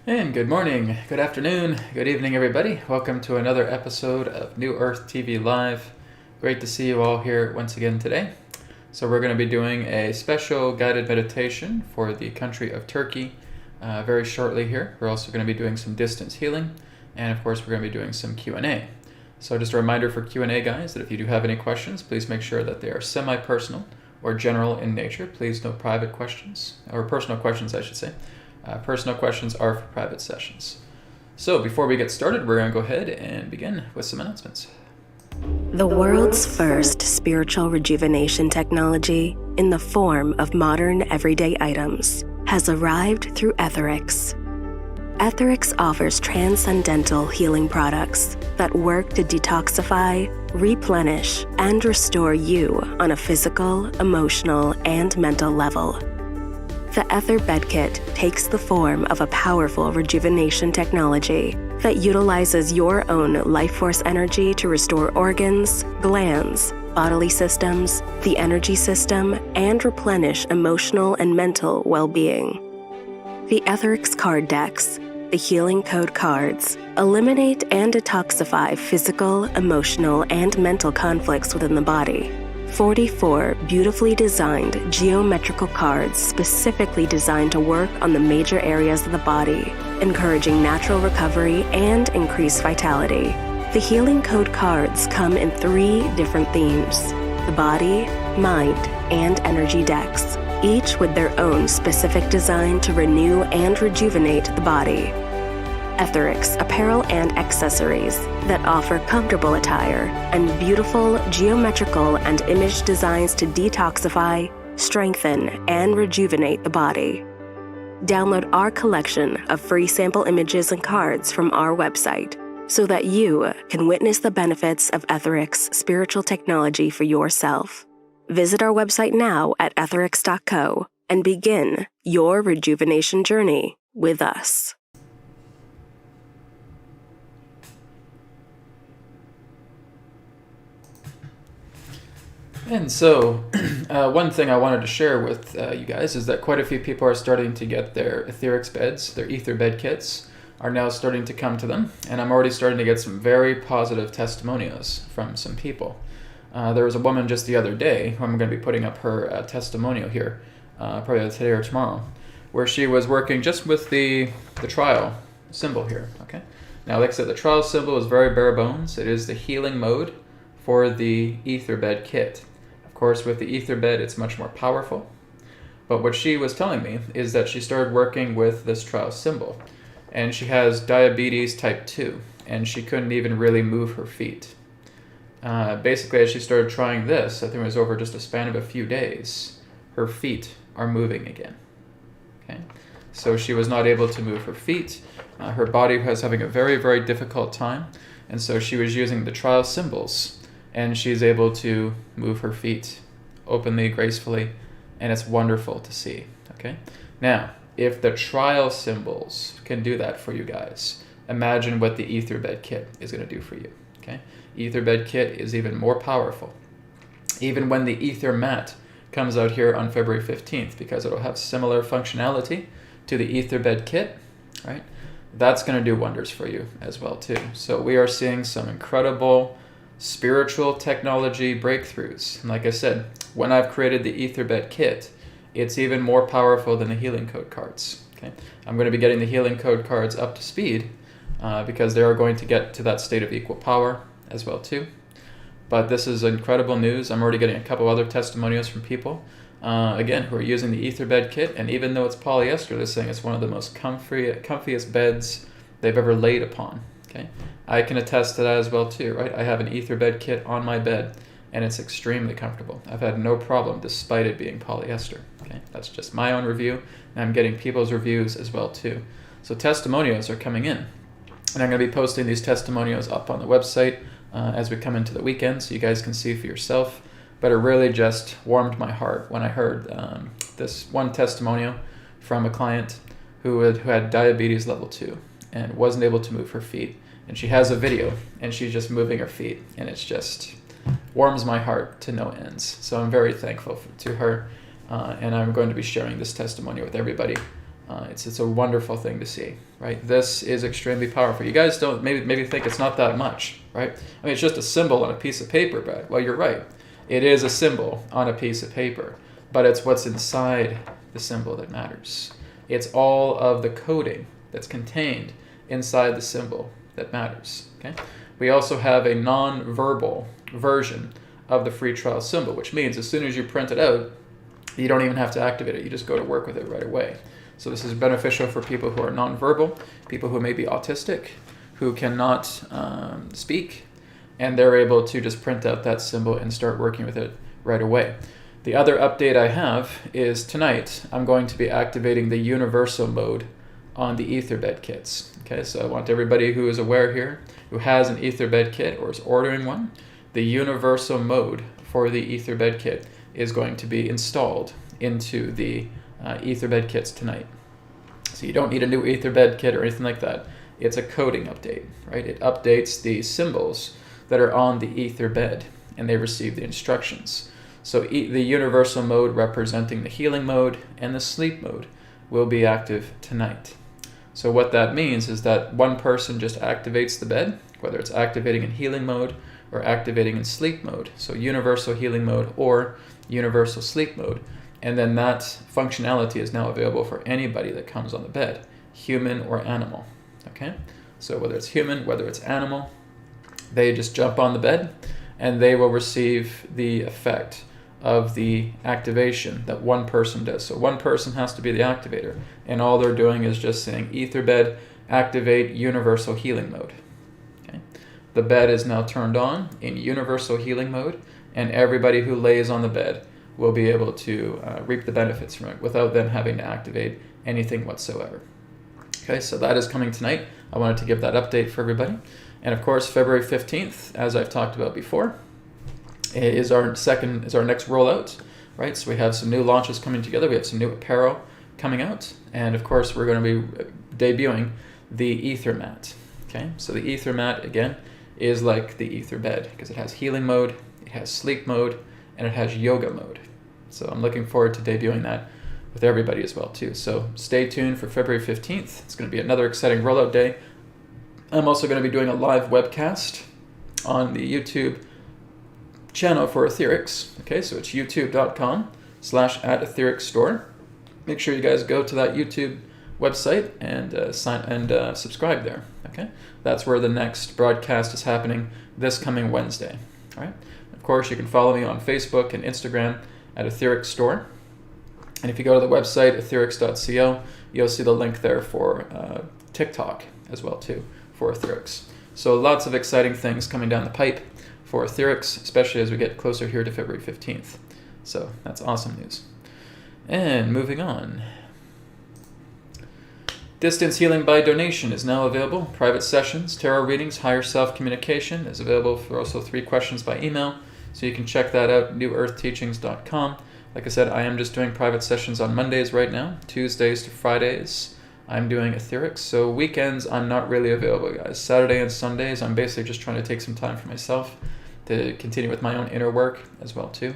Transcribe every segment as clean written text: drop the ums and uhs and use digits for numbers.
And good morning, good afternoon, good evening, everybody. Welcome to another episode of New Earth TV Live. Great to see you all here once again today. So we're going to be doing a special guided meditation for the country of Turkey very shortly here. We're also going to be doing some distance healing, and of course we're going to be doing some Q&A. So just a reminder for Q&A, guys, that if you do have any questions, please make sure that they are semi-personal or general in nature. Please no private questions, or personal questions, I should say. Personal questions are for private sessions. So before we get started, we're going to go ahead and begin with some announcements. The world's first spiritual rejuvenation technology in the form of modern everyday items has arrived through AetherX. AetherX offers transcendental healing products that work to detoxify, replenish, and restore you on a physical, emotional, and mental level. The Aether Bed Kit takes the form of a powerful rejuvenation technology that utilizes your own life force energy to restore organs, glands, bodily systems, the energy system, and replenish emotional and mental well-being. The AetherX card decks, the healing code cards, eliminate and detoxify physical, emotional, and mental conflicts within the body. 44 beautifully designed geometrical cards specifically designed to work on the major areas of the body, encouraging natural recovery and increased vitality. The healing code cards come in 3 different themes: the body, mind, and energy decks, each with their own specific design to renew and rejuvenate the body. AetherX apparel and accessories that offer comfortable attire and beautiful geometrical and image designs to detoxify, strengthen, and rejuvenate the body. Download our collection of free sample images and cards from our website so that you can witness the benefits of AetherX spiritual technology for yourself. Visit our website now at atherx.co and begin your rejuvenation journey with us. And so, one thing I wanted to share with you guys is that quite a few people are starting to get their AetherX beds, their Ether bed kits, are now starting to come to them. And I'm already starting to get some very positive testimonials from some people. There was a woman just the other day, who I'm going to be putting up her testimonial here, probably today or tomorrow, where she was working just with the trial symbol here. Okay. Now, like I said, the trial symbol is very bare bones. It is the healing mode for the Ether bed kit. Of course, with the Ether bed, it's much more powerful. But what she was telling me is that she started working with this trial symbol, and she has diabetes type 2, and she couldn't even really move her feet. Basically, as she started trying this, I think it was over just a span of a few days, her feet are moving again. Okay, so she was not able to move her feet. Her body was having a very, very difficult time, and so she was using the trial symbols, and she's able to move her feet openly, gracefully, and it's wonderful to see. Okay, now if the trial symbols can do that for you guys, imagine what the Ether bed kit is going to do for you. Okay, Ether bed kit is even more powerful. Even when the Ether mat comes out here on February 15th, because it'll have similar functionality to the Ether bed kit, right? That's going to do wonders for you as well too. So we are seeing some incredible spiritual technology breakthroughs. And like I said, when I've created the Ether bed kit, it's even more powerful than the healing code cards. Okay, I'm going to be getting the healing code cards up to speed because they are going to get to that state of equal power as well too. But this is incredible news. I'm already getting a couple other testimonials from people, again, who are using the Ether bed kit. And even though it's polyester, they're saying it's one of the most comfiest beds they've ever laid upon. Okay, I can attest to that as well too, right? I have an Ether bed kit on my bed, and it's extremely comfortable. I've had no problem despite it being polyester. Okay, that's just my own review, and I'm getting people's reviews as well too. So testimonials are coming in, and I'm going to be posting these testimonials up on the website as we come into the weekend, so you guys can see for yourself. But it really just warmed my heart when I heard this one testimonial from a client who had diabetes level 2 and wasn't able to move her feet. And she has a video, and she's just moving her feet, and it's just warms my heart to no ends. So I'm very thankful to her, and I'm going to be sharing this testimony with everybody It's a wonderful thing to see, right? This is extremely powerful. You guys don't maybe think it's not that much, right? I mean, it's just a symbol on a piece of paper, but well, you're right. It is a symbol on a piece of paper, but it's what's inside the symbol that matters. It's all of the coding that's contained inside the symbol that matters, okay? We also have a non-verbal version of the free trial symbol, which means as soon as you print it out, you don't even have to activate it. You just go to work with it right away. So this is beneficial for people who are nonverbal, people who may be autistic, who cannot speak, and they're able to just print out that symbol and start working with it right away. The other update I have is tonight I'm going to be activating the universal mode on the Aetherbed kits. Okay, so I want everybody who is aware here, who has an Aetherbed kit or is ordering one, the universal mode for the Aetherbed kit is going to be installed into the Aetherbed kits tonight. So you don't need a new Aetherbed kit or anything like that. It's a coding update, right? It updates the symbols that are on the Aetherbed, and they receive the instructions. So the universal mode representing the healing mode and the sleep mode will be active tonight. So what that means is that one person just activates the bed, whether it's activating in healing mode or activating in sleep mode. So universal healing mode or universal sleep mode. And then that functionality is now available for anybody that comes on the bed, human or animal, okay? So whether it's human, whether it's animal, they just jump on the bed and they will receive the effect of the activation that one person does. So one person has to be the activator, and all they're doing is just saying, Aetherbed, activate universal healing mode. Okay? The bed is now turned on in universal healing mode, and everybody who lays on the bed will be able to reap the benefits from it without them having to activate anything whatsoever. Okay, so that is coming tonight. I wanted to give that update for everybody. And of course, February 15th, as I've talked about before, is our next rollout, right? So we have some new launches coming together. We have some new apparel coming out. And of course, we're going to be debuting the Ether mat. Okay, so the Ether mat, again, is like the Ether bed because it has healing mode, it has sleep mode, and it has yoga mode. So I'm looking forward to debuting that with everybody as well too. So stay tuned for February 15th. It's going to be another exciting rollout day. I'm also going to be doing a live webcast on the YouTube channel for AetherX. Okay, so it's youtube.com/@AetherX store. Make sure you guys go to that YouTube website and subscribe there. Okay, that's where the next broadcast is happening this coming Wednesday. All right. Of course, you can follow me on Facebook and Instagram at AetherX store. And if you go to the website atherx.co, you'll see the link there for TikTok as well too for AetherX. So lots of exciting things coming down the pipe for AetherX, especially as we get closer here to February 15th. So that's awesome news. And moving on. Distance healing by donation is now available. Private sessions, tarot readings, higher self communication is available for also 3 questions by email. So you can check that out, newearthteachings.com. Like I said, I am just doing private sessions on Mondays right now, Tuesdays to Fridays. I'm doing AetherX, so weekends I'm not really available, guys. Saturday and Sundays, I'm basically just trying to take some time for myself to continue with my own inner work as well too.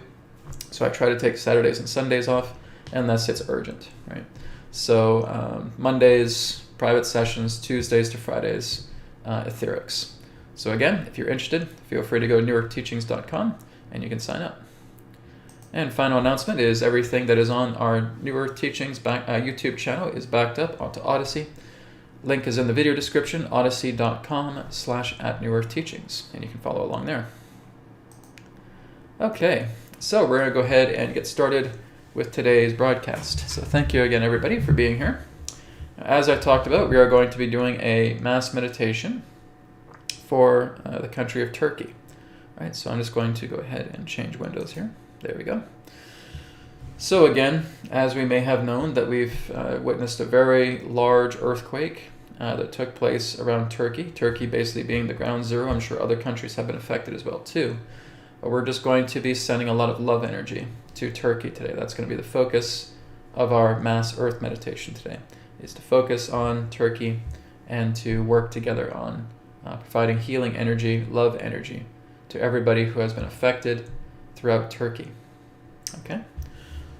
So I try to take Saturdays and Sundays off unless it's urgent, right? So Mondays, private sessions, Tuesdays to Fridays, AetherX. So again, if you're interested, feel free to go to newearthteachings.com and you can sign up. And final announcement is everything that is on our New Earth Teachings YouTube channel is backed up onto Odyssey. Link is in the video description, odyssey.com/@newearthteachings, and you can follow along there. Okay, so we're going to go ahead and get started with today's broadcast. So thank you again, everybody, for being here. As I talked about, we are going to be doing a mass meditation for the country of Turkey. All right, so I'm just going to go ahead and change windows here. There we go. So again, as we may have known, that we've witnessed a very large earthquake that took place around Turkey. Turkey basically being the ground zero. I'm sure other countries have been affected as well too. But we're just going to be sending a lot of love energy to Turkey today. That's going to be the focus of our mass earth meditation today, is to focus on Turkey and to work together on providing healing energy, love energy to everybody who has been affected throughout Turkey. Okay?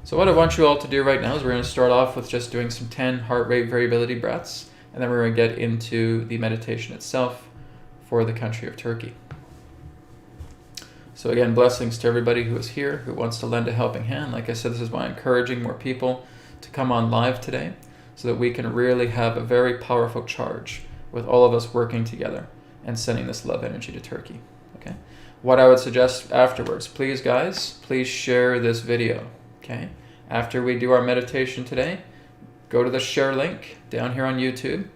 So what I want you all to do right now is we're going to start off with just doing some 10 heart rate variability breaths, and then we're going to get into the meditation itself for the country of Turkey. So again, blessings to everybody who is here, who wants to lend a helping hand. Like I said, this is why I'm encouraging more people to come on live today, so that we can really have a very powerful charge with all of us working together and sending this love energy to Turkey. Okay. What I would suggest afterwards, please guys, please share this video. Okay. After we do our meditation today, go to the share link down here on YouTube,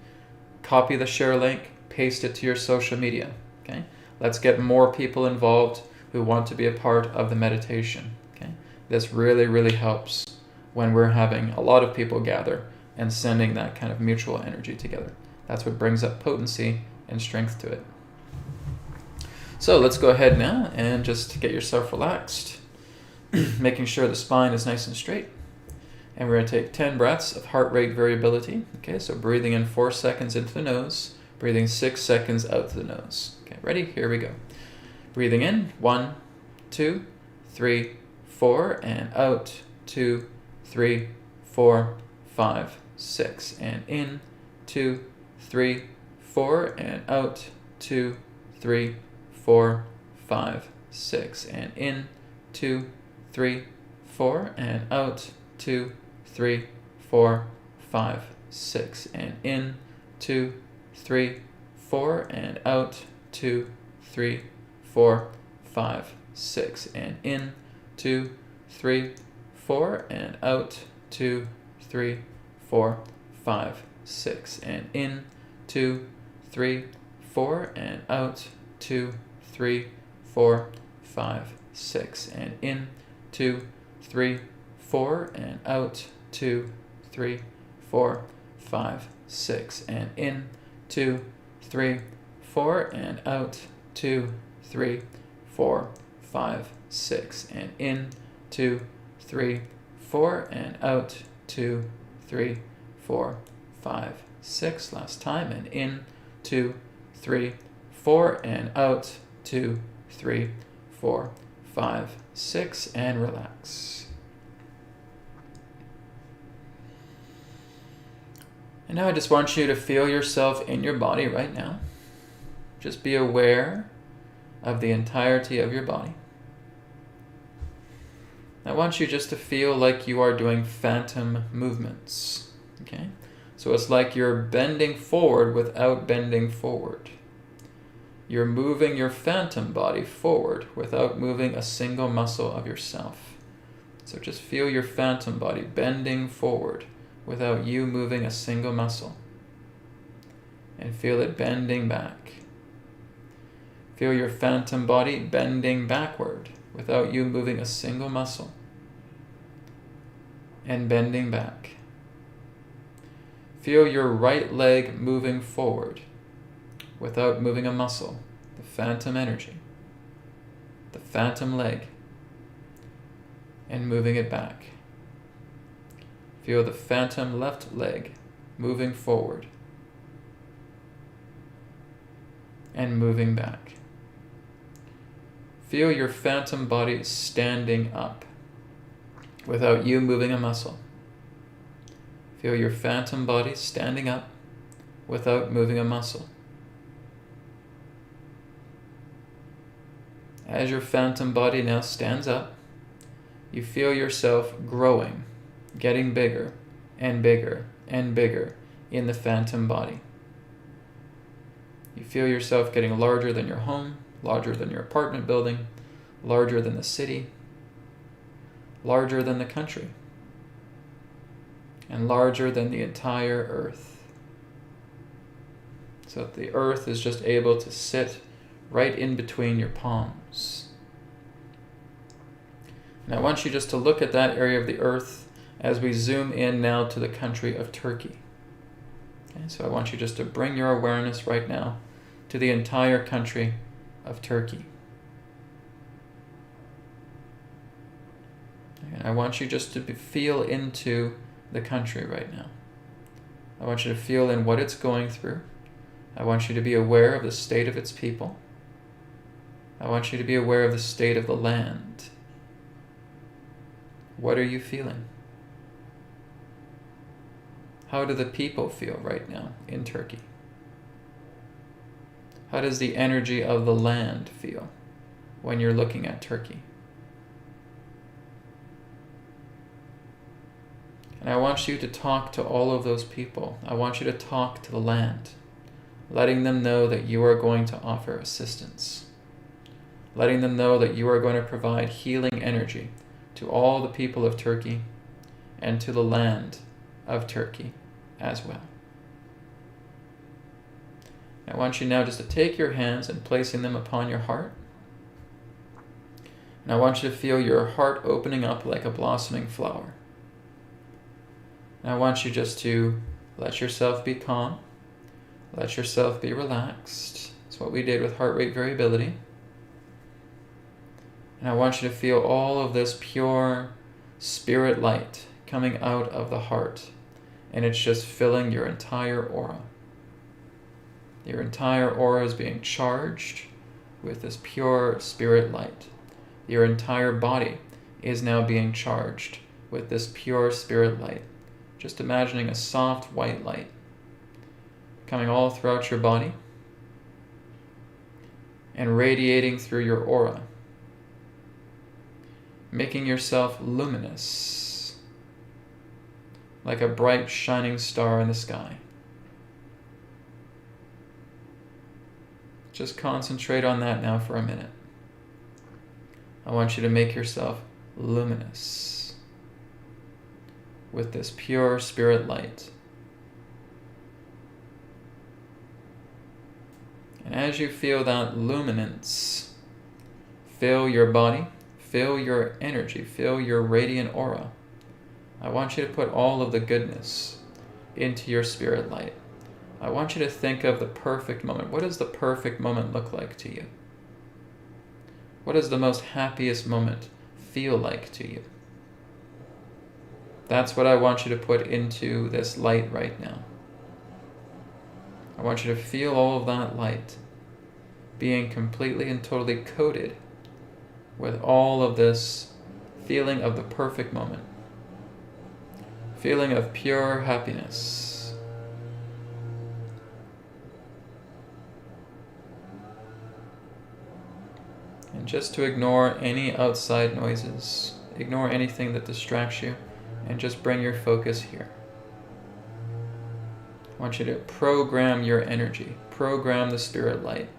copy the share link, paste it to your social media. Okay. Let's get more people involved who want to be a part of the meditation. Okay. This really, really helps when we're having a lot of people gather and sending that kind of mutual energy together. That's what brings up potency and strength to it. So let's go ahead now and just get yourself relaxed, making sure the spine is nice and straight. And we're going to take 10 breaths of heart rate variability. Okay, so breathing in 4 seconds into the nose, breathing 6 seconds out to the nose. Okay, ready? Here we go. Breathing in, 1, 2, 3, 4, and out, 2, 3, 4, 5, 6, and in, 2, 3, 4, and out, 2, 3, 4, 5, 6, and in, 2, 3, 4, and out, 2, 3, 4, 5, 6, and in, 2, 3, 4, and out, 2, 3, 4, 5, 6, and in, 2, 3, 4, and out, 2, 3, 4, 5, 6, and in, 2, 3, 4, and out, 2, 3, 4, 5, 6, and in, 2, 3, 4, and out, 2, 3, 4, 5, 6, and in, 2, 3, 4, and out, 2, 3, 4, 5, 6, and in, 2, 3, 4, and out, 2, 3, 4, 5, 6. Last time, and in, 2, 3, 4, and out, 2, 3, 4, 5, 6, and relax. And now I just want you to feel yourself in your body right now. Just be aware of the entirety of your body. I want you just to feel like you are doing phantom movements. Okay? So it's like you're bending forward without bending forward. You're moving your phantom body forward without moving a single muscle of yourself. So just feel your phantom body bending forward without you moving a single muscle. And feel it bending back. Feel your phantom body bending backward without you moving a single muscle. And bending back. Feel your right leg moving forward without moving a muscle. The phantom energy. The phantom leg. And moving it back. Feel the phantom left leg moving forward. And moving back. Feel your phantom body standing up without you moving a muscle. Feel your phantom body standing up without moving a muscle. As your phantom body now stands up, you feel yourself growing, getting bigger and bigger and bigger in the phantom body. You feel yourself getting larger than your home, larger than your apartment building, larger than the city, larger than the country, and larger than the entire earth. So that the earth is just able to sit right in between your palms. And I want you just to look at that area of the earth as we zoom in now to the country of Turkey. Okay, so I want you just to bring your awareness right now to the entire country of Turkey. And I want you just to feel into the country right now. I want you to feel in what it's going through. I want you to be aware of the state of its people. I want you to be aware of the state of the land. What are you feeling? How do the people feel right now in Turkey? How does the energy of the land feel when you're looking at Turkey? And I want you to talk to all of those people. I want you to talk to the land, letting them know that you are going to offer assistance, letting them know that you are going to provide healing energy to all the people of Turkey and to the land of Turkey as well. I want you now just to take your hands and placing them upon your heart. And I want you to feel your heart opening up like a blossoming flower. And I want you just to let yourself be calm. Let yourself be relaxed. It's what we did with heart rate variability. And I want you to feel all of this pure spirit light coming out of the heart. And it's just filling your entire aura. Your entire aura is being charged with this pure spirit light. Your entire body is now being charged with this pure spirit light. Just imagining a soft white light coming all throughout your body and radiating through your aura, making yourself luminous like a bright shining star in the sky. Just concentrate on that now for a minute. I want you to make yourself luminous with this pure spirit light. And as you feel that luminance fill your body, fill your energy, fill your radiant aura, I want you to put all of the goodness into your spirit light. I want you to think of the perfect moment. What does the perfect moment look like to you? What does the most happiest moment feel like to you? That's what I want you to put into this light right now. I want you to feel all of that light being completely and totally coated with all of this feeling of the perfect moment. Feeling of pure happiness. And just to ignore any outside noises, ignore anything that distracts you, and just bring your focus here. I want you to program your energy, program the spirit light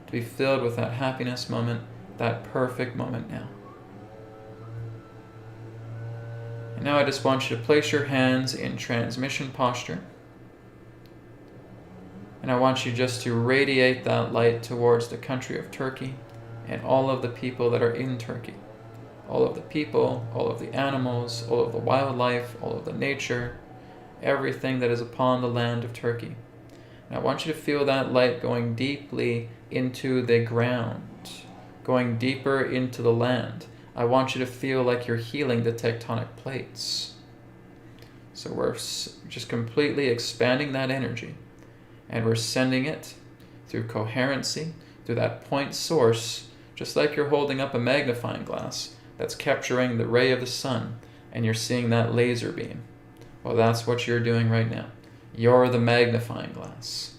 to be filled with that happiness moment, that perfect moment now. And now I just want you to place your hands in transmission posture. And I want you just to radiate that light towards the country of Turkey and all of the people that are in Turkey. All of the people, all of the animals, all of the wildlife, all of the nature, everything that is upon the land of Turkey. And I want you to feel that light going deeply into the ground, going deeper into the land. I want you to feel like you're healing the tectonic plates. So we're just completely expanding that energy, and we're sending it through coherency, through that point source, just like you're holding up a magnifying glass that's capturing the ray of the sun, and you're seeing that laser beam. Well, that's what you're doing right now. You're the magnifying glass.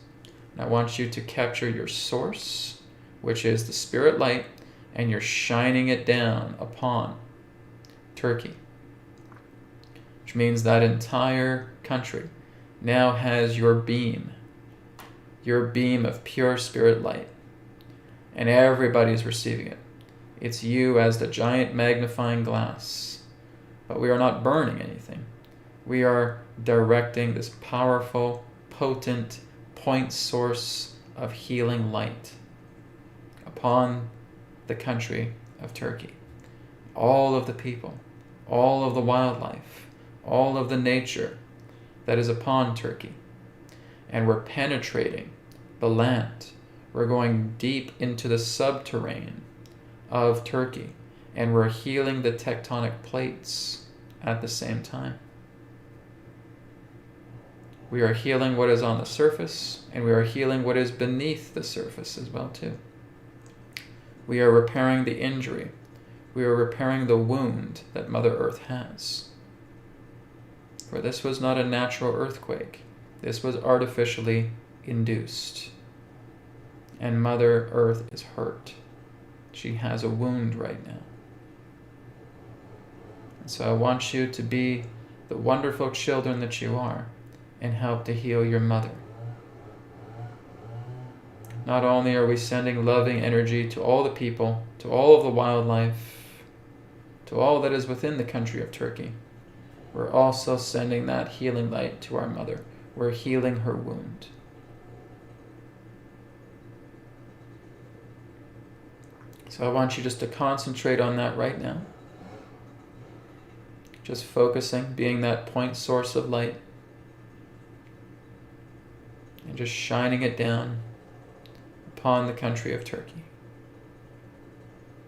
And I want you to capture your source, which is the spirit light, and you're shining it down upon Turkey, which means that entire country now has your beam of pure spirit light, and everybody's receiving it. It's you as the giant magnifying glass. But we are not burning anything. We are directing this powerful, potent point source of healing light upon the country of Turkey. All of the people, all of the wildlife, all of the nature that is upon Turkey. And we're penetrating the land. We're going deep into the subterranean of Turkey, and we're healing the tectonic plates at the same time. We are healing what is on the surface, and we are healing what is beneath the surface as well too. We are repairing the injury. We are repairing the wound that Mother Earth has. For this was not a natural earthquake. This was artificially induced. And Mother Earth is hurt. She has a wound right now. And so I want you to be the wonderful children that you are and help to heal your mother. Not only are we sending loving energy to all the people, to all of the wildlife, to all that is within the country of Turkey, we're also sending that healing light to our mother. We're healing her wound. So I want you just to concentrate on that right now. Just focusing, being that point source of light. And just shining it down upon the country of Turkey.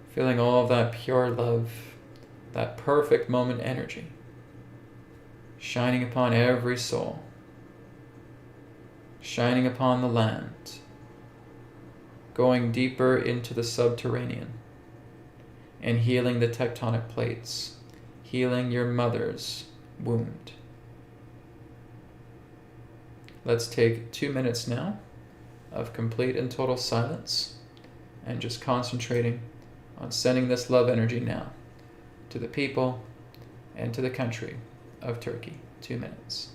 Feeling all of that pure love, that perfect moment energy, shining upon every soul, shining upon the land, going deeper into the subterranean, and healing the tectonic plates, healing your mother's wound. Let's take 2 minutes now of complete and total silence and just concentrating on sending this love energy now to the people and to the country of Turkey. 2 minutes.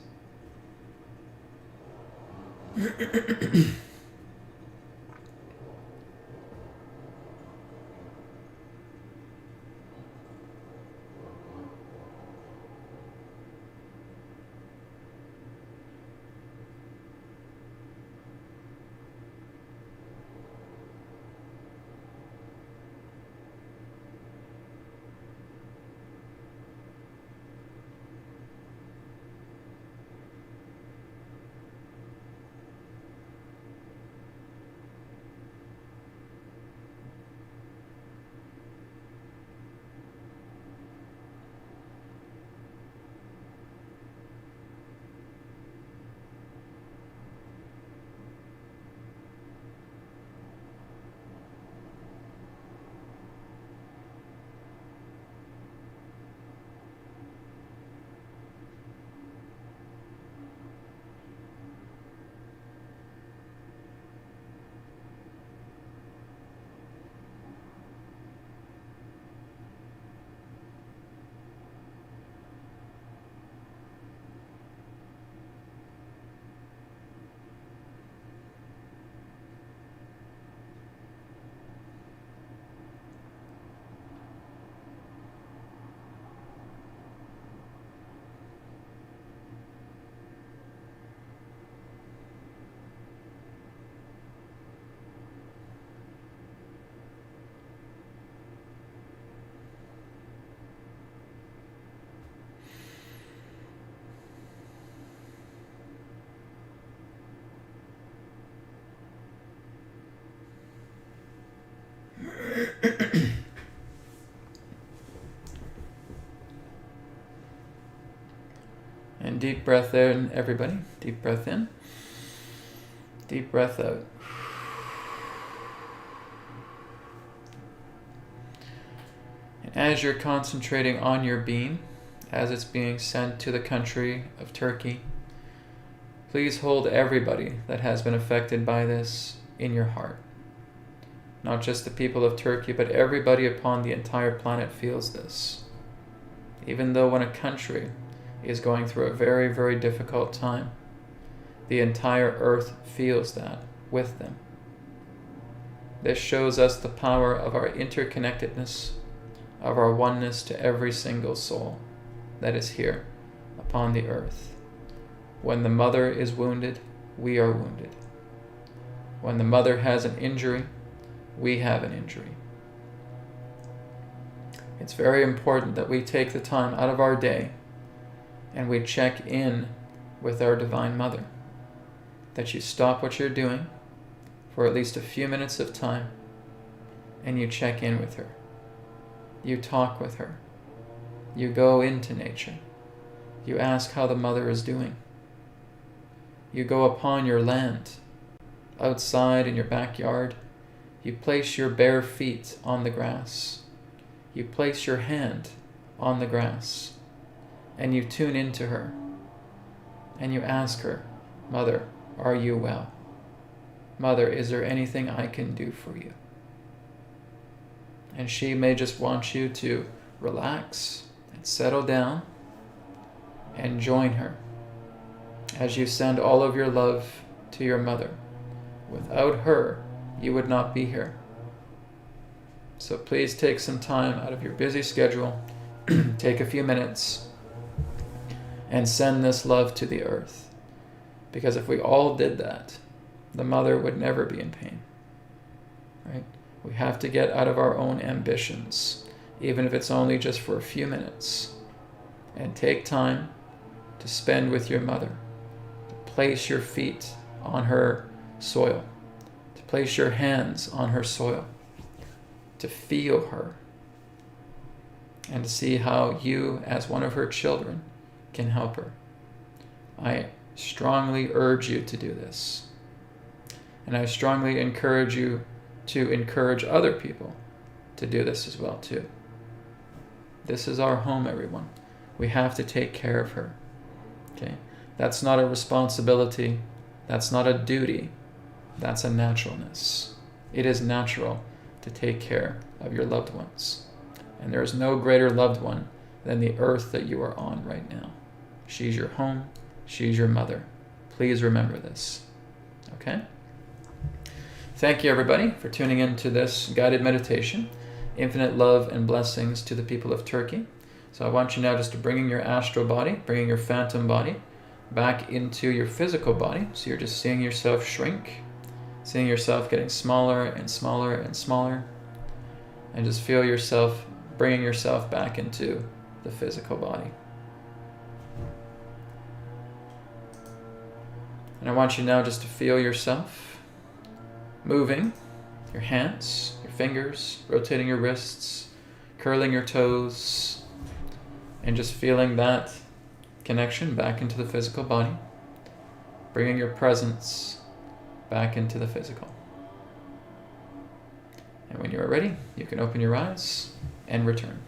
And deep breath in, everybody. Deep breath in. Deep breath out. And as you're concentrating on your being, as it's being sent to the country of Turkey, please hold everybody that has been affected by this in your heart. Not just the people of Turkey, but everybody upon the entire planet feels this. Even though when a country is going through a very, very difficult time, the entire earth feels that with them. This shows us the power of our interconnectedness, of our oneness to every single soul that is here upon the earth. When the mother is wounded, we are wounded. When the mother has an injury, we have an injury. It's very important that we take the time out of our day and we check in with our Divine Mother. That you stop what you're doing for at least a few minutes of time and you check in with her. You talk with her. You go into nature. You ask how the mother is doing. You go upon your land, outside in your backyard. You place your bare feet on the grass. you place your hand on the grass and you tune into her and you ask her, Mother, are you well? Mother, is there anything I can do for you? And she may just want you to relax and settle down and join her as you send all of your love to your mother. Without her, you would not be here. So please take some time out of your busy schedule, take a few minutes, and send this love to the earth. Because if we all did that, the mother would never be in pain. Right? We have to get out of our own ambitions, even if it's only just for a few minutes, and take time to spend with your mother, to place your feet on her soil, to place your hands on her soil, to feel her, and to see how you, as one of her children, can help her. I strongly urge you to do this. And I strongly encourage you to encourage other people to do this as well too. This is our home, everyone. We have to take care of her. Okay? That's not a responsibility. That's not a duty. That's a naturalness. It is natural to take care of your loved ones. And there is no greater loved one than the earth that you are on right now. She's your home. She's your mother. Please remember this. Okay? Thank you, everybody, for tuning in to this guided meditation. Infinite love and blessings to the people of Turkey. So I want you now just to bring your astral body, bringing your phantom body back into your physical body. So you're just seeing yourself shrink, seeing yourself getting smaller and smaller and smaller. And just feel yourself bringing yourself back into the physical body. And I want you now just to feel yourself moving your hands, your fingers, rotating your wrists, curling your toes, and just feeling that connection back into the physical body, bringing your presence back into the physical. And when you are ready, you can open your eyes and return.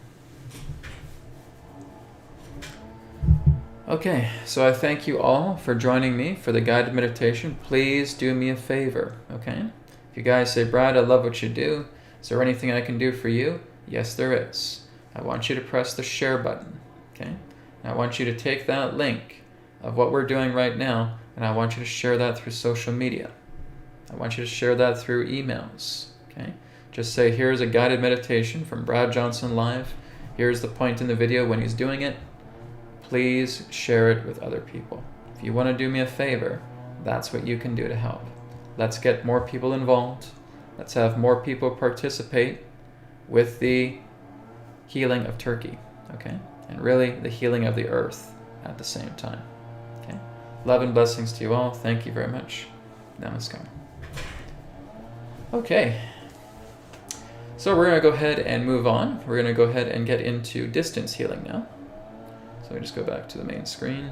Okay, so I thank you all for joining me for the guided meditation. Please do me a favor, okay? If you guys say, Brad, I love what you do. Is there anything I can do for you? Yes, there is. I want you to press the share button, okay? And I want you to take that link of what we're doing right now, and I want you to share that through social media. I want you to share that through emails, okay? Just say, here's a guided meditation from Brad Johnson Live. Here's the point in the video when he's doing it. Please share it with other people. If you want to do me a favor, that's what you can do to help. Let's get more people involved. Let's have more people participate with the healing of Turkey, okay? And really the healing of the earth at the same time, okay? Love and blessings to you all. Thank you very much. Namaskar. Okay. So we're going to go ahead and move on. We're going to go ahead and get into distance healing now. So we just go back to the main screen.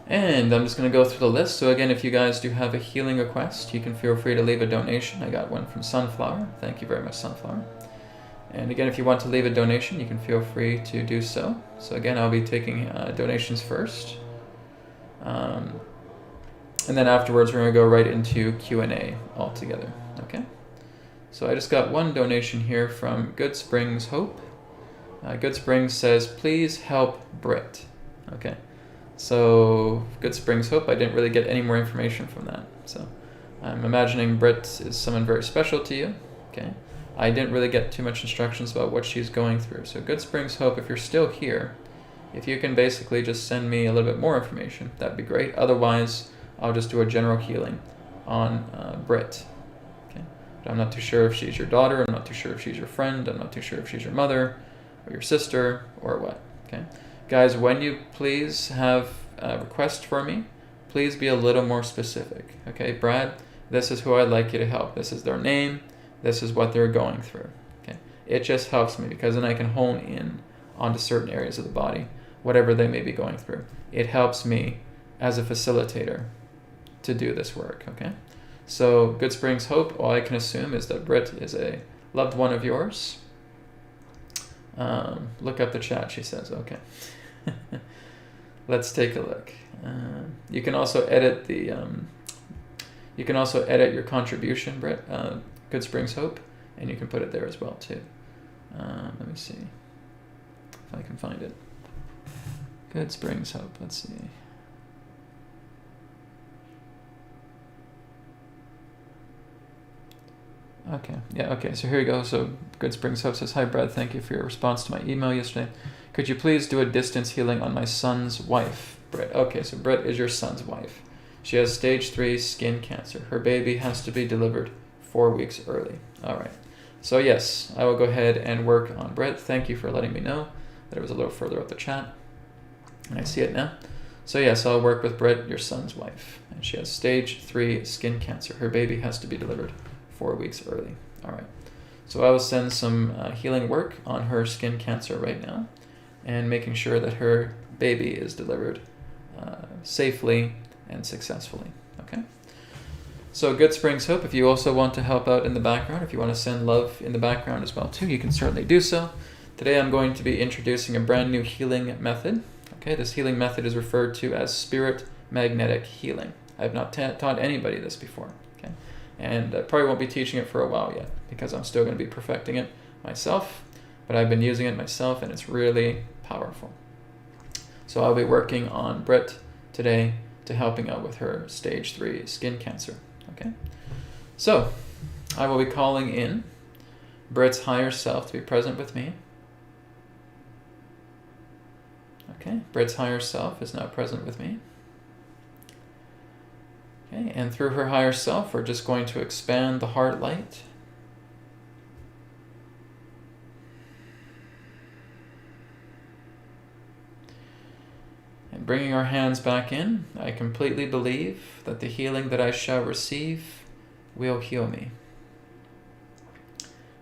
And I'm just going to go through the list. So again, if you guys do have a healing request, you can feel free to leave a donation. I got one from Sunflower. Thank you very much, Sunflower. And again, if you want to leave a donation, you can feel free to do so. So again, I'll be taking donations first. And then afterwards, we're going to go right into Q&A altogether. Okay? So I just got one donation here from Good Springs Hope. Good Springs says, please help Brit. Okay. So Good Springs Hope, I didn't really get any more information from that. So I'm imagining Brit is someone very special to you. Okay. I didn't really get too much instructions about what she's going through. So Good Springs Hope, if you're still here, if you can basically just send me a little bit more information, that'd be great. Otherwise, I'll just do a general healing on Brit. Okay. But I'm not too sure if she's your daughter. I'm not too sure if she's your friend. I'm not too sure if she's your mother or your sister or what. Okay. Guys, when you please have a request for me, please be a little more specific. Okay, Brad, this is who I'd like you to help. This is their name. This is what they're going through. Okay, it just helps me because then I can hone in onto certain areas of the body, whatever they may be going through. It helps me as a facilitator to do this work. Okay, so Good Springs Hope, all I can assume is that Britt is a loved one of yours. Look up the chat, she says. Okay. Let's take a look. You can also edit the. You can also edit your contribution, Britt. Good Springs Hope, and you can put it there as well too. Let me see if I can find it. Good Springs Hope. Let's see. Okay, yeah, okay, so here you go. So Good Springs Hope says, "Hi Brad, thank you for your response to my email yesterday. Could you please do a distance healing on my son's wife?" Brett. Okay, so Brett is your son's wife. She has stage 3 skin cancer. Her baby has to be delivered 4 weeks early. All right. So yes, I will go ahead and work on Brett. Thank you for letting me know that it was a little further up the chat. And I see it now. So yes, I'll work with Brett, your son's wife. And she has stage 3 skin cancer. Her baby has to be delivered 4 weeks early. All right. So I will send some healing work on her skin cancer right now and making sure that her baby is delivered safely and successfully. Okay. So Good Springs Hope, if you also want to help out in the background, if you want to send love in the background as well too, you can certainly do so. Today I'm going to be introducing a brand new healing method. Okay, this healing method is referred to as spirit magnetic healing. I have not taught anybody this before. Okay, and I probably won't be teaching it for a while yet because I'm still going to be perfecting it myself, but I've been using it myself and it's really powerful. So I'll be working on Britt today to helping out with her stage 3 skin cancer. Okay, so I will be calling in Britt's higher self to be present with me. Okay, Britt's higher self is now present with me. Okay, and through her higher self, we're just going to expand the heart light. And bringing our hands back in, I completely believe that the healing that I shall receive will heal me.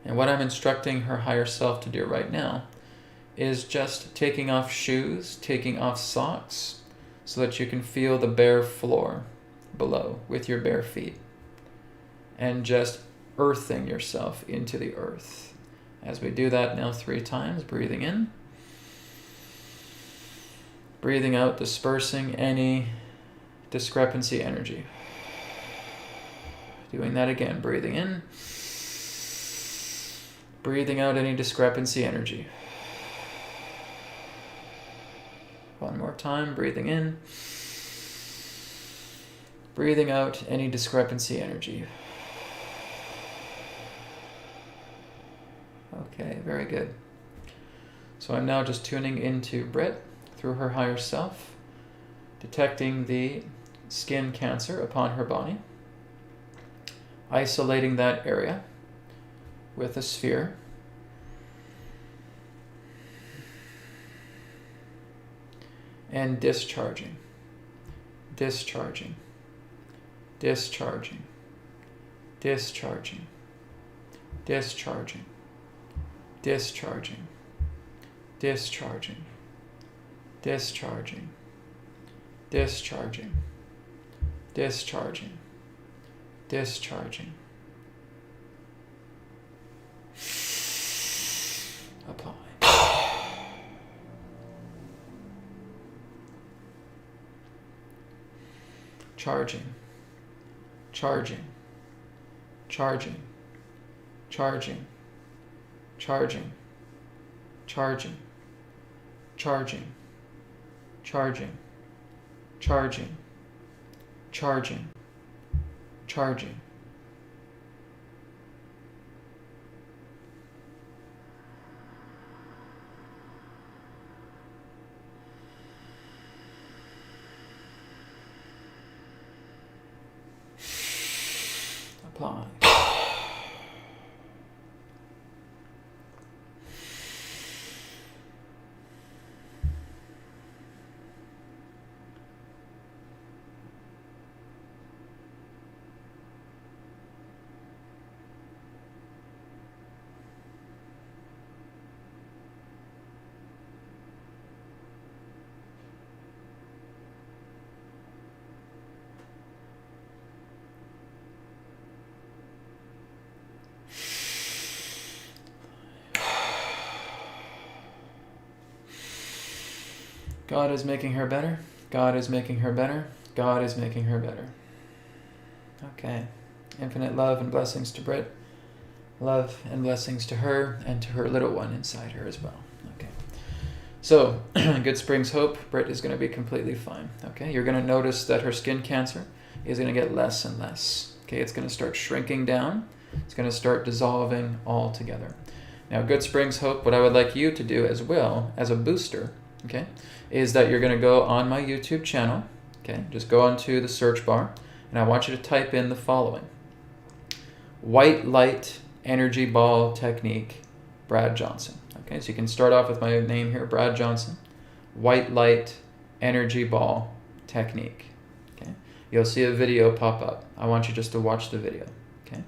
And what I'm instructing her higher self to do right now is just taking off shoes, taking off socks, so that you can feel the bare floor below with your bare feet. And just earthing yourself into the earth. As we do that now 3 times, breathing in. Breathing out, dispersing any discrepancy energy. Doing that again, breathing in. Breathing out any discrepancy energy. One more time, breathing in. Breathing out any discrepancy energy. Okay, very good. So I'm now just tuning into Britt through her higher self, detecting the skin cancer upon her body, isolating that area with a sphere, and discharging, discharging, discharging, discharging, discharging, discharging, discharging, discharging, discharging, discharging, discharging. Apply. Charging, charging, charging, charging, charging, charging, charging, charging, charging, charging, charging. Apply. God is making her better. God is making her better. God is making her better. Okay. Infinite love and blessings to Britt. Love and blessings to her and to her little one inside her as well. Okay. So, good Springs hope. Britt is going to be completely fine. Okay. You're going to notice that her skin cancer is going to get less and less. Okay. It's going to start shrinking down. It's going to start dissolving altogether. Now, good Springs hope, what I would like you to do as well as a booster, okay, is that you're going to go on my YouTube channel. Okay. Just go onto the search bar and I want you to type in the following: White Light Energy Ball Technique, Brad Johnson. Okay, so you can start off with my name here, Brad Johnson. White Light Energy Ball Technique. Okay, you'll see a video pop up. I want you just to watch the video. Okay,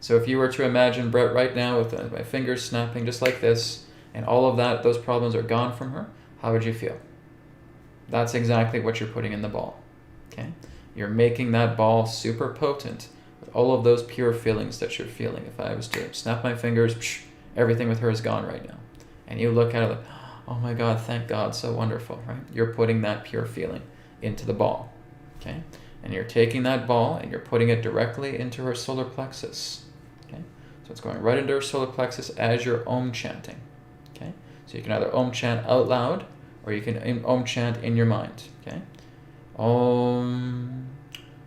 so if you were to imagine Brett right now with my fingers snapping just like this, and all of that, those problems are gone from her, how would you feel? That's exactly what you're putting in the ball. Okay, you're making that ball super potent. All of those pure feelings that you're feeling. If I was to snap my fingers, everything with her is gone right now. And you look at it like, oh my God, thank God, so wonderful, right? You're putting that pure feeling into the ball, okay? And you're taking that ball and you're putting it directly into her solar plexus, okay? So it's going right into her solar plexus as you're Om chanting, okay? So you can either Om chant out loud or you can Om chant in your mind, okay? Om,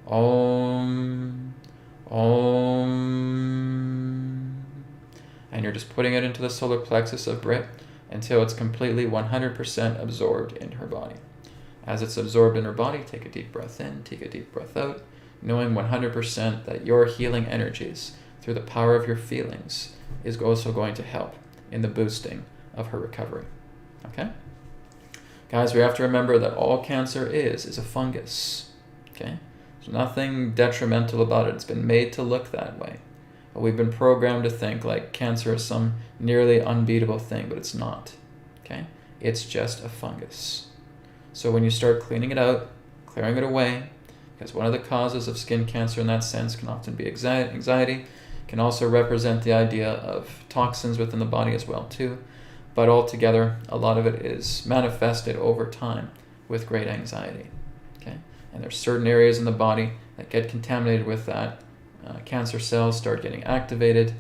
Om, Om. And you're just putting it into the solar plexus of Britt until it's completely 100% absorbed in her body. As it's absorbed in her body, take a deep breath in, take a deep breath out, knowing 100% that your healing energies through the power of your feelings is also going to help in the boosting of her recovery. Okay? Guys, we have to remember that all cancer is a fungus. Okay? There's nothing detrimental about it. It's been made to look that way. But we've been programmed to think like cancer is some nearly unbeatable thing, but it's not. Okay? It's just a fungus. So when you start cleaning it out, clearing it away, because one of the causes of skin cancer in that sense can often be anxiety, can also represent the idea of toxins within the body as well too. But altogether, a lot of it is manifested over time with great anxiety. Okay? And there's certain areas in the body that get contaminated with that. Cancer cells start getting activated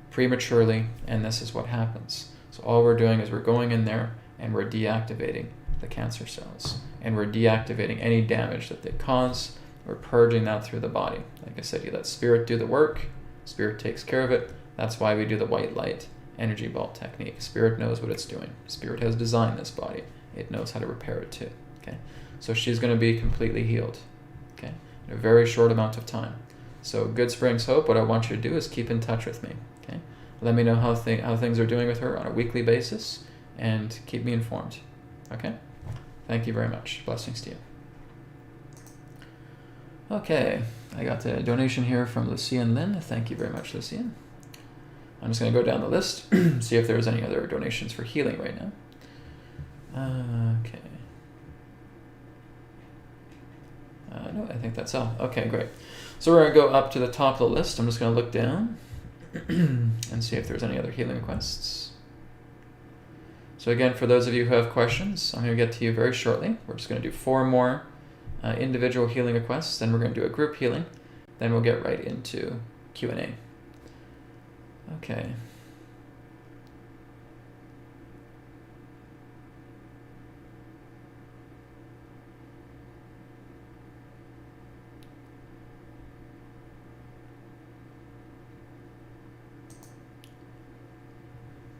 prematurely, and this is what happens. So all we're doing is we're going in there and we're deactivating the cancer cells. And we're deactivating any damage that they cause. We're purging that through the body. Like I said, you let spirit do the work. Spirit takes care of it. That's why we do the white light energy ball technique. Spirit knows what it's doing. Spirit has designed this body. It knows how to repair it too. Okay? So she's going to be completely healed. Okay? In a very short amount of time. So good Springs hope, what I want you to do is keep in touch with me. Okay? Let me know how things are doing with her on a weekly basis and keep me informed. Okay? Thank you very much. Blessings to you. Okay, I got a donation here from Lucian Lin. Thank you very much, Lucian. I'm just going to go down the list, see if there's any other donations for healing right now. Okay. No, I think that's all. Okay, great. So we're going to go up to the top of the list. I'm just going to look down and see if there's any other healing requests. So again, for those of you who have questions, I'm going to get to you very shortly. We're just going to do 4 more individual healing requests, then we're going to do a group healing, then we'll get right into Q&A. Okay.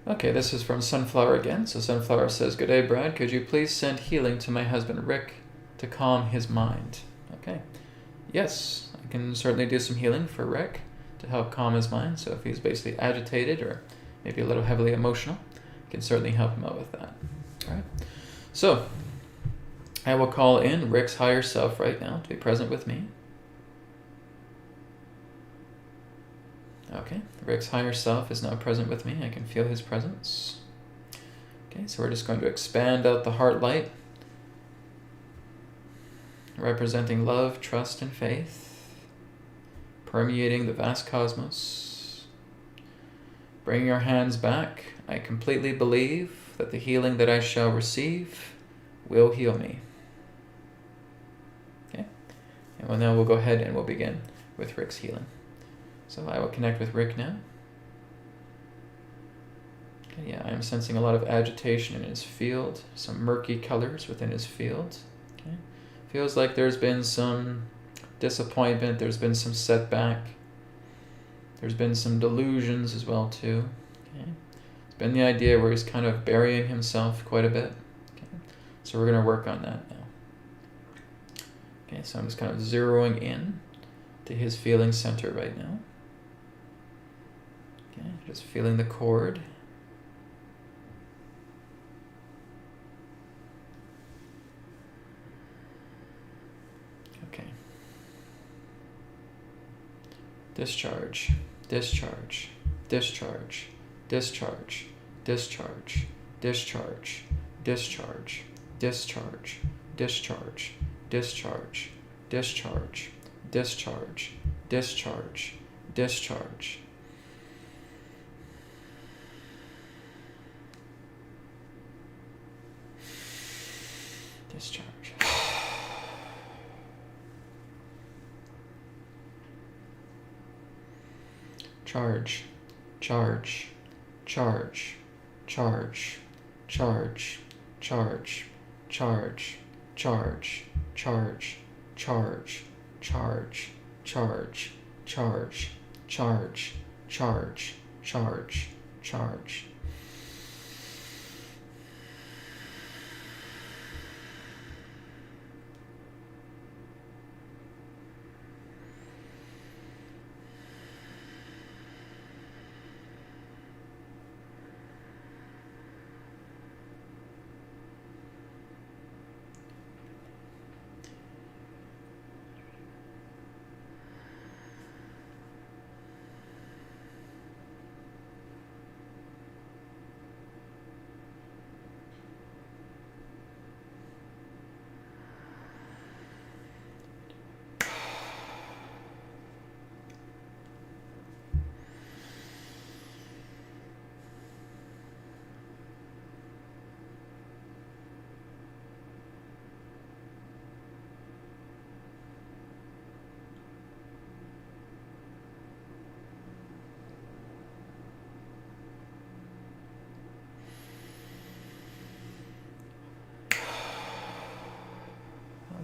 Okay, this is from Sunflower again. So Sunflower says, "Good day, Brad. Could you please send healing to my husband, Rick, to calm his mind?" Okay. Yes, I can certainly do some healing for Rick to help calm his mind. So if he's basically agitated or maybe a little heavily emotional, I can certainly help him out with that. All right. So I will call in Rick's higher self right now to be present with me. Okay, Rick's higher self is now present with me. I can feel his presence. Okay, so we're just going to expand out the heart light, representing love, trust, and faith, permeating the vast cosmos. Bringing our hands back, I completely believe that the healing that I shall receive will heal me. Okay? And well, now we'll go ahead and we'll begin with Rick's healing. So I will connect with Rick now. Okay, yeah, I am sensing a lot of agitation in his field, some murky colors within his field. Okay? Feels like there's been some disappointment, there's been some setback, there's been some delusions as well too. Okay? It's been the idea where he's kind of burying himself quite a bit. Okay? So we're going to work on that now. Okay, so I'm just kind of zeroing in to his feeling center right now. Okay, just feeling the cord. Okay. Discharge, discharge, discharge, discharge, discharge, discharge, discharge, discharge, discharge, discharge, discharge, discharge, discharge, discharge. Discharge. Charge, charge, charge, charge, charge, charge, charge, charge, charge, charge, charge, charge, charge, charge, charge, charge, charge.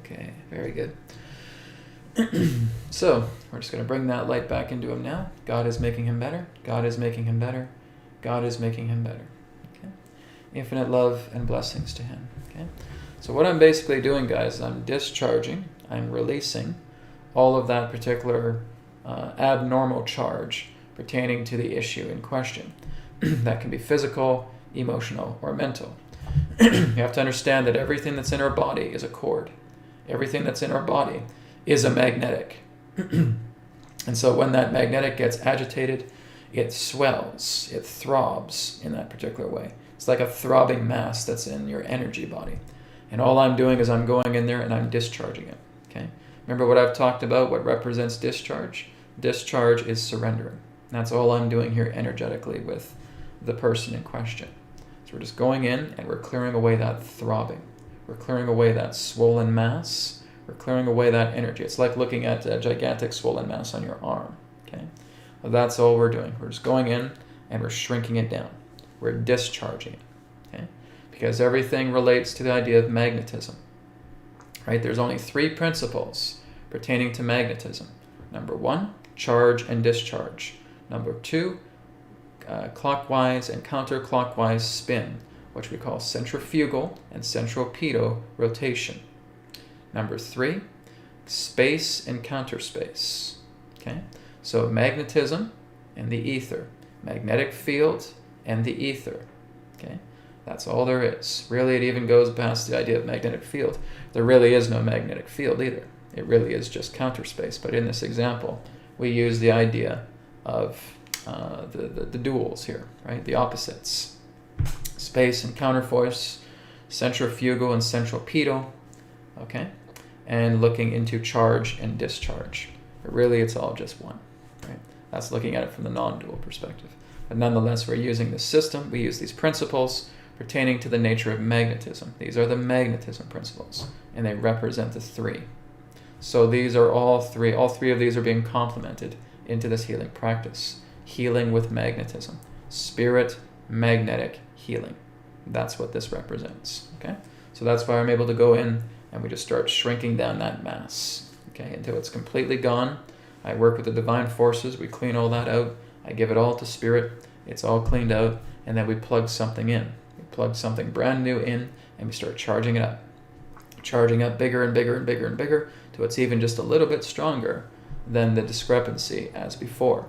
Okay, very good. So, we're just going to bring that light back into him now. God is making him better. God is making him better. God is making him better. Okay? Infinite love and blessings to him. Okay? So what I'm basically doing, guys, is I'm discharging, I'm releasing all of that particular abnormal charge pertaining to the issue in question. That can be physical, emotional, or mental. You have to understand that everything that's in our body is a cord. Everything that's in our body is a magnetic. And so when that magnetic gets agitated, it swells, it throbs in that particular way. It's like a throbbing mass that's in your energy body. And all I'm doing is I'm going in there and I'm discharging it. Okay? Remember what I've talked about, what represents discharge? Discharge is surrendering. That's all I'm doing here energetically with the person in question. So we're just going in and we're clearing away that throbbing. We're clearing away that swollen mass. We're clearing away that energy. It's like looking at a gigantic swollen mass on your arm. Okay? Well, that's all we're doing. We're just going in and we're shrinking it down. We're discharging it. Okay? Because everything relates to the idea of magnetism. Right? There's only 3 principles pertaining to magnetism. Number 1, charge and discharge. Number 2, clockwise and counterclockwise spin, which we call centrifugal and centripetal rotation. Number 3, space and counterspace. Okay? So magnetism and the ether. Magnetic field and the ether. Okay? That's all there is. Really, it even goes past the idea of magnetic field. There really is no magnetic field either. It really is just counterspace. But in this example, we use the idea of the duals here, right? The opposites. Space and counterforce, centrifugal and centripetal, okay? And looking into charge and discharge. But really, it's all just one, right? That's looking at it from the non-dual perspective. But nonetheless, we're using this system. We use these principles. pertaining to the nature of magnetism. These are the magnetism principles, and they represent the three. So these are all three of these are being complemented into this healing practice. Healing with magnetism. Spirit magnetic healing. That's what this represents. Okay? So that's why I'm able to go in and we just start shrinking down that mass. Okay, until it's completely gone. I work with the divine forces, we clean all that out. I give it all to spirit, it's all cleaned out, and then we plug something in. We plug something brand new in and we start charging it up. Charging up bigger and bigger and bigger and bigger till it's even just a little bit stronger than the discrepancy as before.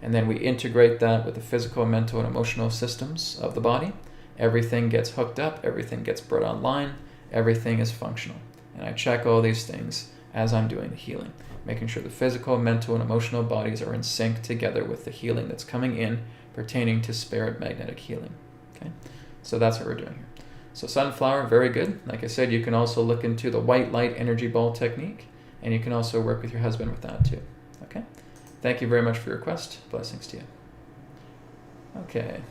And then we integrate that with the physical, mental, and emotional systems of the body. Everything gets hooked up, everything gets brought online, everything is functional. And I check all these things as I'm doing the healing, making sure the physical, mental, and emotional bodies are in sync together with the healing that's coming in pertaining to spirit magnetic healing. Okay, so that's what we're doing here. So sunflower, very good. Like I said, you can also look into the white light energy ball technique, and you can also work with your husband with that too. Okay, thank you very much for your request. Blessings to you. Okay.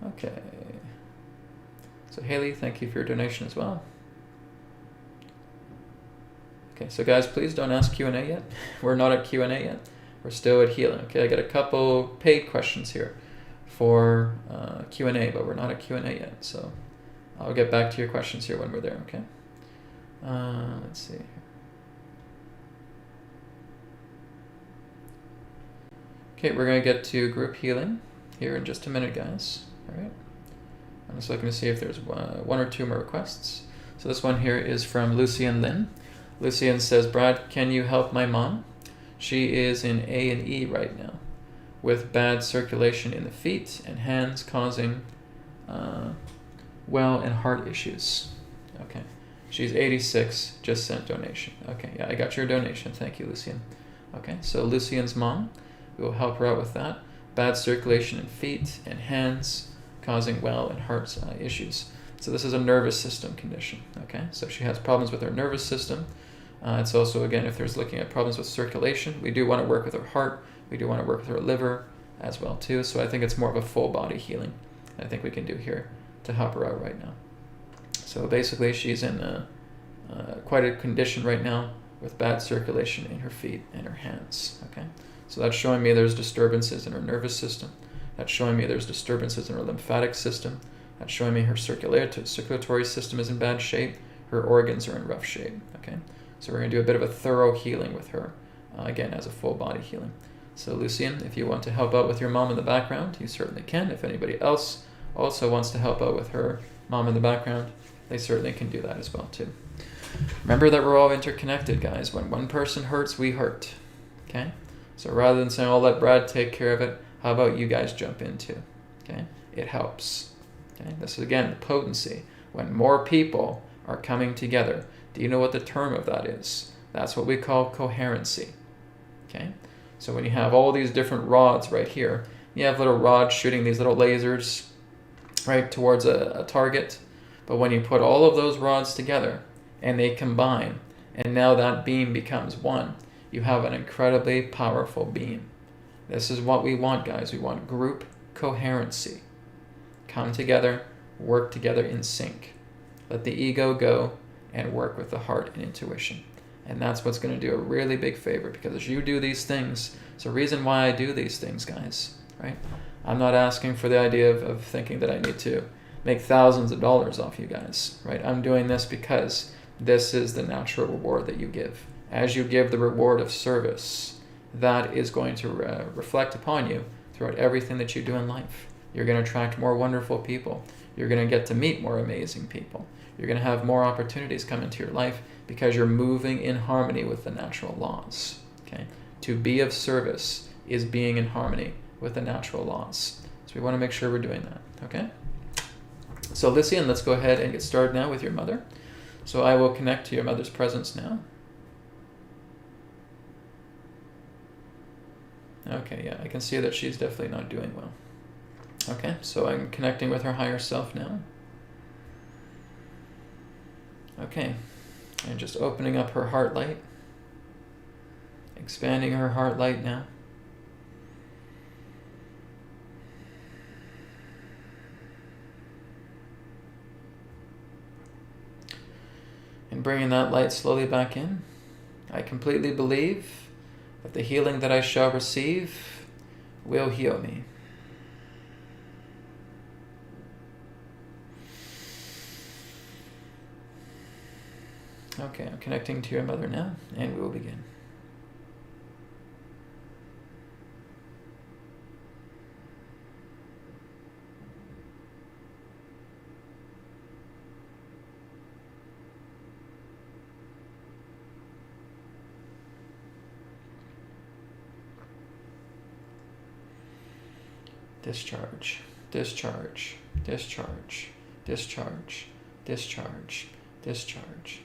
Okay. So Haley, thank you for your donation as well. Okay, so guys, please don't ask Q&A yet. We're not at Q&A yet. We're still at healing. Okay, I got a couple paid questions here for Q&A, but we're not at Q&A yet. So I'll get back to your questions here when we're there, okay? Let's see. Okay, we're going to get to group healing here in just a minute, guys. All right. I'm just looking to see if there's one or two more requests. So this one here is from Lucian Lin. Lucian says, Brad, can you help my mom? She is in A&E right now with bad circulation in the feet and hands causing well and heart issues. Okay. She's 86, just sent donation. Okay, yeah, I got your donation. Thank you, Lucian. Okay, so Lucian's mom, we will help her out with that. Bad circulation in feet and hands causing well and heart issues. So this is a nervous system condition, okay? So she has problems with her nervous system. It's also, again, if there's looking at problems with circulation, we do want to work with her heart. We do want to work with her liver as well, too. So I think it's more of a full body healing I think we can do here to help her out right now. So basically she's in quite a condition right now with bad circulation in her feet and her hands, okay? So that's showing me there's disturbances in her nervous system. That's showing me there's disturbances in her lymphatic system. That's showing me her circulatory system is in bad shape. Her organs are in rough shape, okay? So we're going to do a bit of a thorough healing with her, again, as a full body healing. So Lucian, if you want to help out with your mom in the background, you certainly can. If anybody else also wants to help out with her mom in the background, they certainly can do that as well too. Remember that we're all interconnected, guys. When one person hurts, we hurt, okay? So rather than saying, I'll let Brad take care of it, how about you guys jump in too, okay? It helps, okay? This is, again, the potency. When more people are coming together, do you know what the term of that is? That's what we call coherency, okay? So when you have all these different rods right here, you have little rods shooting these little lasers right towards a target. But when you put all of those rods together and they combine, and now that beam becomes one, you have an incredibly powerful beam. This is what we want, guys. We want group coherency. Come together, work together in sync. Let the ego go and work with the heart and intuition. And that's what's going to do a really big favor, because as you do these things, it's a reason why I do these things, guys, right? I'm not asking for the idea of thinking that I need to make thousands of dollars off you guys, right? I'm doing this because this is the natural reward that you give. As you give the reward of service, that is going to reflect upon you throughout everything that you do in life. You're going to attract more wonderful people. You're going to get to meet more amazing people. You're going to have more opportunities come into your life because you're moving in harmony with the natural laws, okay? To be of service is being in harmony with the natural laws. So we want to make sure we're doing that, okay? So Lycian, let's go ahead and get started now with your mother. So I will connect to your mother's presence now. Okay, yeah, I can see that she's definitely not doing well. Okay, so I'm connecting with her higher self now. Okay, and just opening up her heart light. Expanding her heart light now. And bringing that light slowly back in, I completely believe that the healing that I shall receive will heal me. Okay, I'm connecting to your mother now, and we will begin. Discharge, discharge, discharge, discharge, discharge, discharge.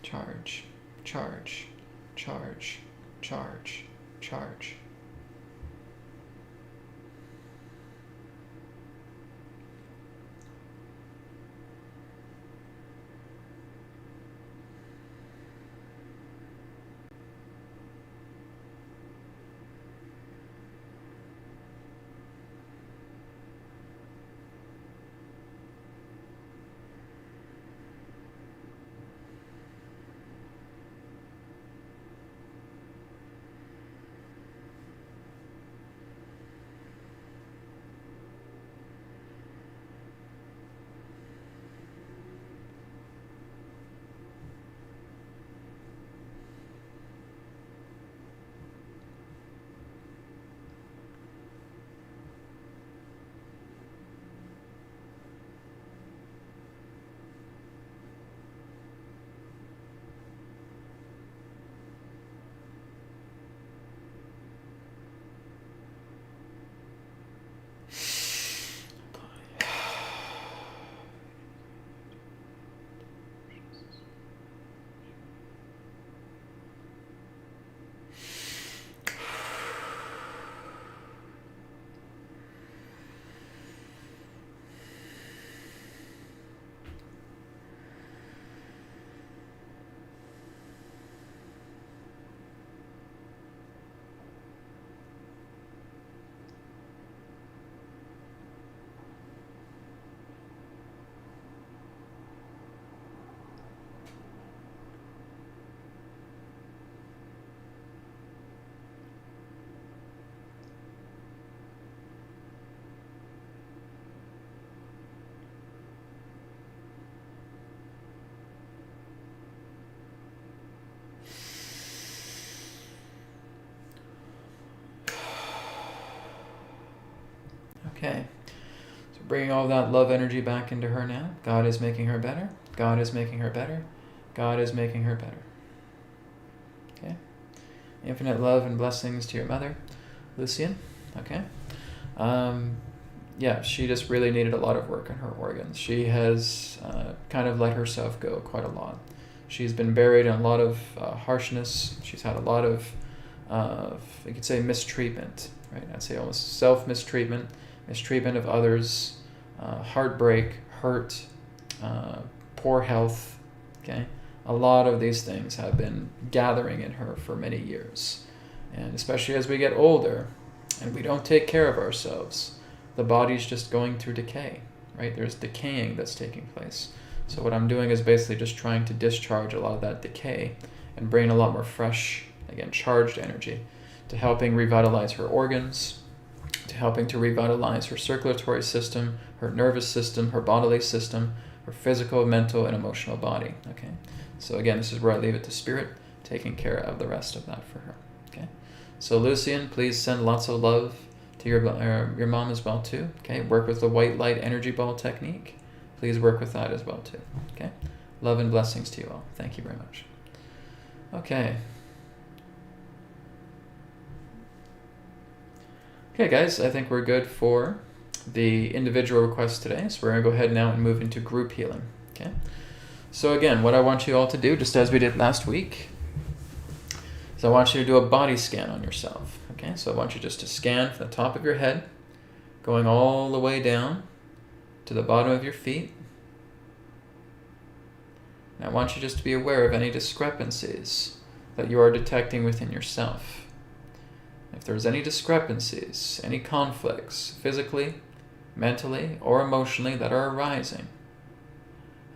Charge, charge, charge, charge, charge. Okay, so bringing all that love energy back into her now. God is making her better. God is making her better. God is making her better. Okay, infinite love and blessings to your mother, Lucian. Okay, yeah, she just really needed a lot of work on her organs. She has kind of let herself go quite a lot. She's been buried in a lot of harshness. She's had a lot of, you could say, mistreatment, right? I'd say almost self-mistreatment, mistreatment of others, heartbreak, hurt, poor health, okay? A lot of these things have been gathering in her for many years. And especially as we get older and we don't take care of ourselves, the body's just going through decay, right? There's decaying that's taking place. So what I'm doing is basically just trying to discharge a lot of that decay and bring a lot more fresh, again, charged energy to helping revitalize her organs, to helping to revitalize her circulatory system, her nervous system, her bodily system, her physical, mental, and emotional body, okay? So again, this is where I leave it to Spirit, taking care of the rest of that for her, okay? So Lucian, please send lots of love to your mom as well too, okay? Work with the white light energy ball technique. please work with that as well too. Okay? Love and blessings to you all. Thank you very much. Okay. Okay, guys, I think we're good for the individual requests today. So we're going to go ahead now and move into group healing. Okay? So again, what I want you all to do, just as we did last week, is I want you to do a body scan on yourself. Okay? So I want you just to scan from the top of your head, going all the way down to the bottom of your feet. And I want you just to be aware of any discrepancies that you are detecting within yourself. If there's any discrepancies, any conflicts, physically, mentally, or emotionally that are arising,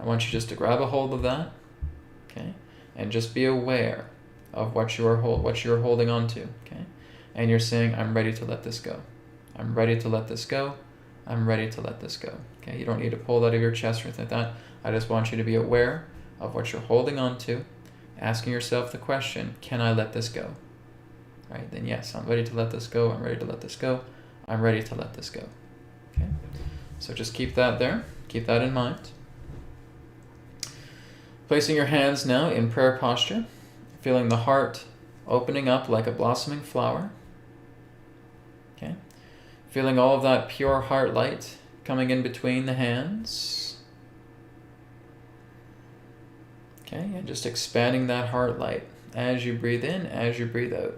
I want you just to grab a hold of that, okay, and just be aware of what you're holding on to, okay, and you're saying, I'm ready to let this go. I'm ready to let this go. I'm ready to let this go. Okay, you don't need to pull that out of your chest or anything like that. I just want you to be aware of what you're holding on to, asking yourself the question, can I let this go? Right? Then yes, I'm ready to let this go. I'm ready to let this go. I'm ready to let this go. Okay? So just keep that there. Keep that in mind. Placing your hands now in prayer posture, feeling the heart opening up like a blossoming flower. Okay? Feeling all of that pure heart light coming in between the hands. Okay? And just expanding that heart light as you breathe in, as you breathe out.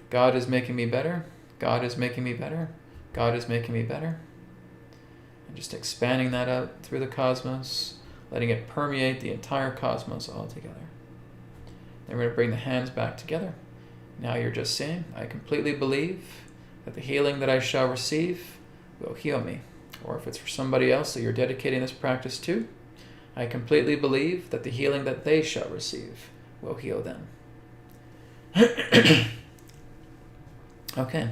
God is making me better. God is making me better. God is making me better. And just expanding that out through the cosmos, letting it permeate the entire cosmos altogether. Then we're going to bring the hands back together. Now you're just saying, I completely believe that the healing that I shall receive will heal me. Or if it's for somebody else that you're dedicating this practice to, I completely believe that the healing that they shall receive will heal them. Okay,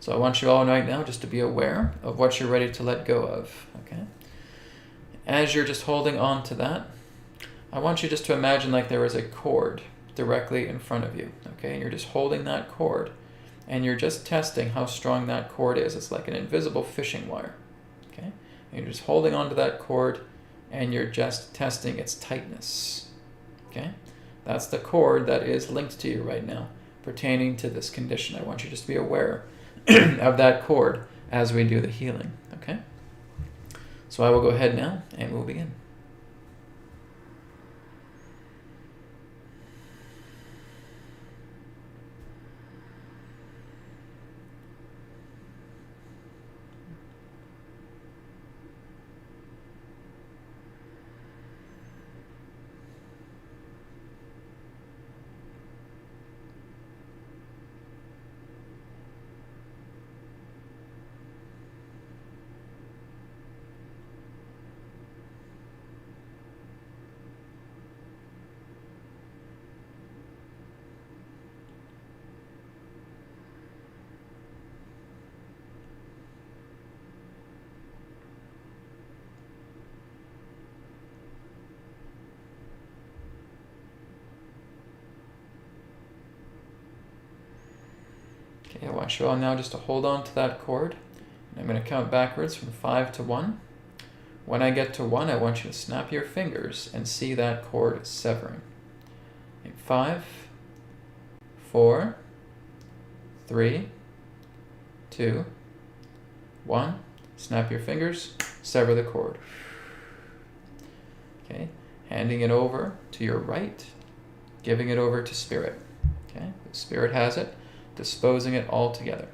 so I want you all right now just to be aware of what you're ready to let go of, okay? As you're just holding on to that, I want you just to imagine like there is a cord directly in front of you, okay? And you're just holding that cord, and you're just testing how strong that cord is. It's like an invisible fishing wire, okay? And you're just holding on to that cord, and you're just testing its tightness, okay? That's the cord that is linked to you right now, pertaining to this condition. I want you just to be aware of that cord as we do the healing, okay? So I will go ahead now and we'll begin. Okay, I want you all now just to hold on to that cord. And I'm going to count backwards from 5 to 1. When I get to 1, I want you to snap your fingers and see that cord severing. In 5, 4, 3, 2, 1. Snap your fingers, sever the cord. Okay, handing it over to your right, giving it over to Spirit. Okay, the Spirit has it, disposing it all together.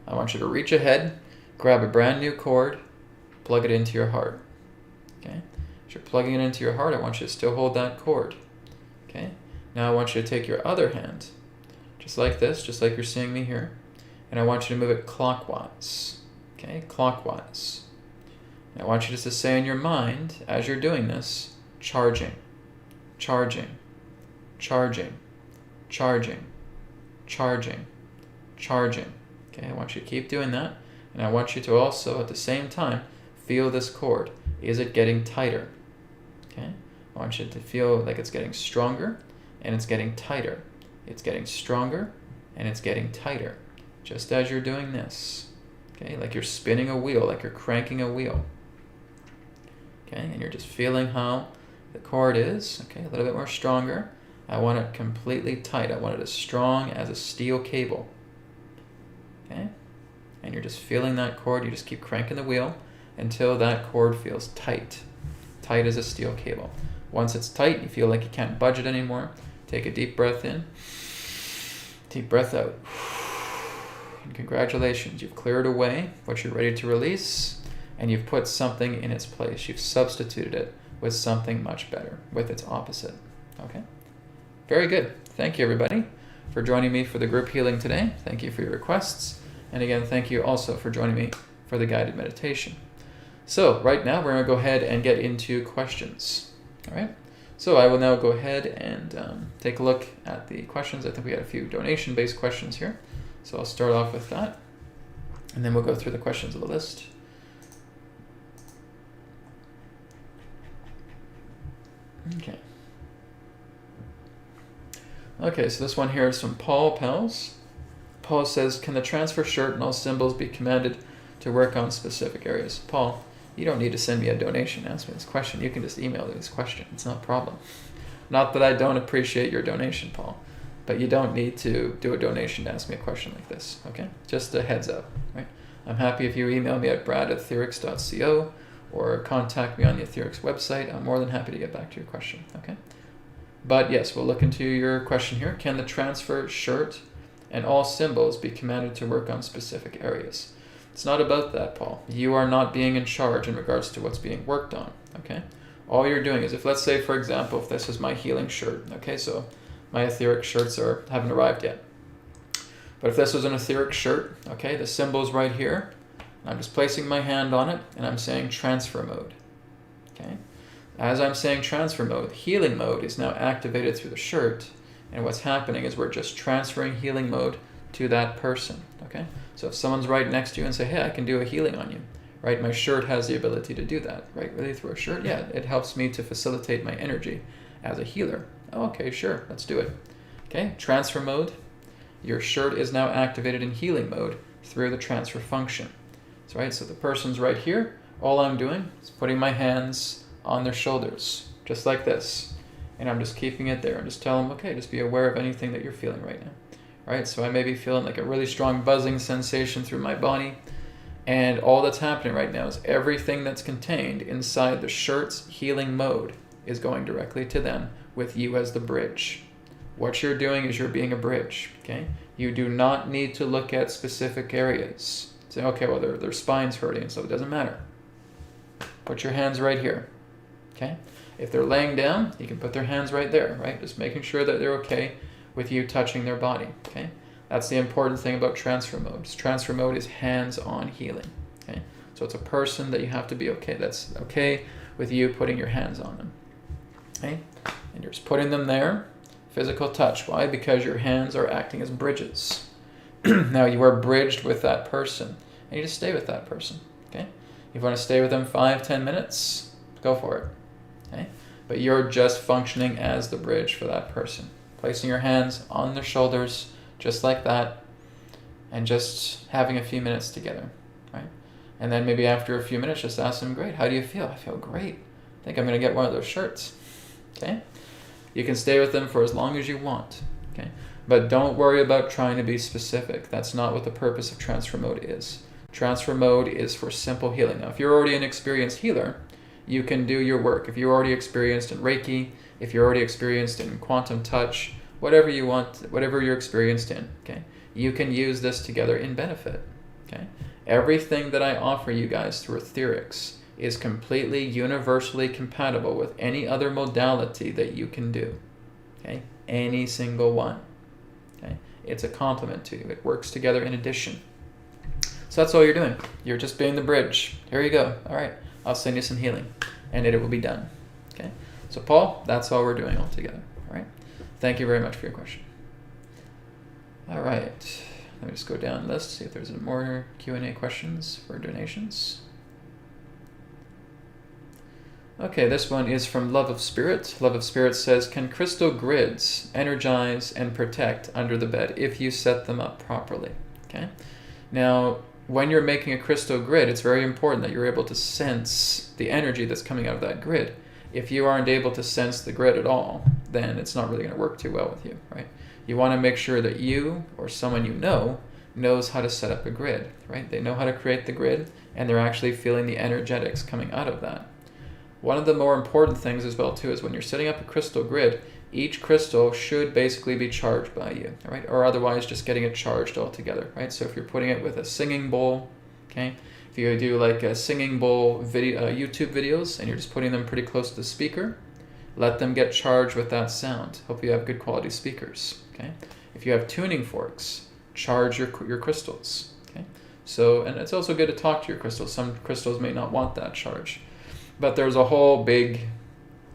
I want you to reach ahead, grab a brand new cord, plug it into your heart. Okay? As you're plugging it into your heart, I want you to still hold that cord. Okay? Now I want you to take your other hand, just like this, just like you're seeing me here, and I want you to move it clockwise. Okay? Clockwise. And I want you just to say in your mind, as you're doing this, charging, charging, charging, charging, charging, charging. Okay, I want you to keep doing that, and I want you to also, at the same time, feel this cord. Is it getting tighter? Okay, I want you to feel like it's getting stronger, and it's getting tighter. It's getting stronger, and it's getting tighter. Just as you're doing this. Okay, like you're spinning a wheel, like you're cranking a wheel. Okay, and you're just feeling how the cord is, okay, a little bit more stronger. I want it completely tight. I want it as strong as a steel cable. Okay, and you're just feeling that cord. You just keep cranking the wheel until that cord feels tight. Tight as a steel cable. Once it's tight, you feel like you can't budge it anymore. Take a deep breath in. Deep breath out. And congratulations, you've cleared away what you're ready to release, and you've put something in its place. You've substituted it with something much better, with its opposite. Okay? Very good. Thank you, everybody, for joining me for the group healing today. Thank you for your requests. And again, thank you also for joining me for the guided meditation. So right now, we're going to go ahead and get into questions. All right? So I will now go ahead and take a look at the questions. I think we had a few donation-based questions here. So I'll start off with that, and then we'll go through the questions of the list. Okay. Okay, so this one here is from Paul Pels. Paul says, can the transfer shirt and all symbols be commanded to work on specific areas? Paul, you don't need to send me a donation to ask me this question. You can just email me this question. It's not a problem. Not that I don't appreciate your donation, Paul, but you don't need to do a donation to ask me a question like this, okay? Just a heads up, right? I'm happy if you email me at brad@atherx.co or contact me on the AetherX website. I'm more than happy to get back to your question, okay? But yes, we'll look into your question here. Can the transfer shirt and all symbols be commanded to work on specific areas? It's not about that, Paul. You are not being in charge in regards to what's being worked on, okay? All you're doing is, if let's say, for example, if this is my healing shirt, okay, so my etheric shirts haven't arrived yet. But if this was an etheric shirt, okay, the symbol's right here. I'm just placing my hand on it, and I'm saying transfer mode, okay? As I'm saying transfer mode, healing mode is now activated through the shirt, and what's happening is we're just transferring healing mode to that person, okay? So if someone's right next to you and say, hey, I can do a healing on you, right? My shirt has the ability to do that, right? Really through a shirt? Yeah, it helps me to facilitate my energy as a healer. Oh, okay, sure, let's do it. Okay, transfer mode. Your shirt is now activated in healing mode through the transfer function. So, right, so the person's right here. All I'm doing is putting my hands on their shoulders, just like this. And I'm just keeping it there. I'm just telling them, okay, just be aware of anything that you're feeling right now. Right, so I may be feeling like a really strong buzzing sensation through my body. And all that's happening right now is everything that's contained inside the shirt's healing mode is going directly to them with you as the bridge. What you're doing is you're being a bridge, okay? You do not need to look at specific areas. Say, okay, well, their spine's hurting, so it doesn't matter. Put your hands right here, okay? If they're laying down, you can put their hands right there, right? Just making sure that they're okay with you touching their body, okay? That's the important thing about transfer mode. Transfer mode is hands-on healing, okay? So it's a person that you have to be okay. That's okay with you putting your hands on them, okay? And you're just putting them there, physical touch. Why? Because your hands are acting as bridges. Now you are bridged with that person, and you just stay with that person, okay? If you want to stay with them 5-10 minutes, go for it, okay? But you're just functioning as the bridge for that person. Placing your hands on their shoulders, just like that, and just having a few minutes together, right? And then maybe after a few minutes, just ask them, great, how do you feel? I feel great. I think I'm going to get one of those shirts, okay? You can stay with them for as long as you want, okay? But don't worry about trying to be specific. That's not what the purpose of transfer mode is. Transfer mode is for simple healing. Now, if you're already an experienced healer, you can do your work. If you're already experienced in Reiki, if you're already experienced in quantum touch, whatever you want, whatever you're experienced in, okay, you can use this together in benefit, okay? Everything that I offer you guys through AetherX is completely universally compatible with any other modality that you can do, okay? Any single one, okay? It's a complement to you. It works together in addition. So that's all you're doing. You're just being the bridge. Here you go. All right, I'll send you some healing, and it will be done, okay? So Paul, that's all we're doing all together, all right? Thank you very much for your question. All right, let me just go down the list, see if there's more Q&A questions for donations. Okay, this one is from Love of Spirit. Love of Spirit says, can crystal grids energize and protect under the bed if you set them up properly? Okay, now when you're making a crystal grid, it's very important that you're able to sense the energy that's coming out of that grid. If you aren't able to sense the grid at all, then it's not really going to work too well with you, right? You want to make sure that you or someone you know knows how to set up a grid, right? They know how to create the grid, and they're actually feeling the energetics coming out of that. One of the more important things as well too is when you're setting up a crystal grid, each crystal should basically be charged by you, right? Or otherwise just getting it charged altogether, right? So if you're putting it with a singing bowl, okay? If you do like a singing bowl video, YouTube videos, and you're just putting them pretty close to the speaker, let them get charged with that sound. Hope you have good quality speakers, okay? If you have tuning forks, charge your crystals, okay? So, and it's also good to talk to your crystals. Some crystals may not want that charge. But there's a whole big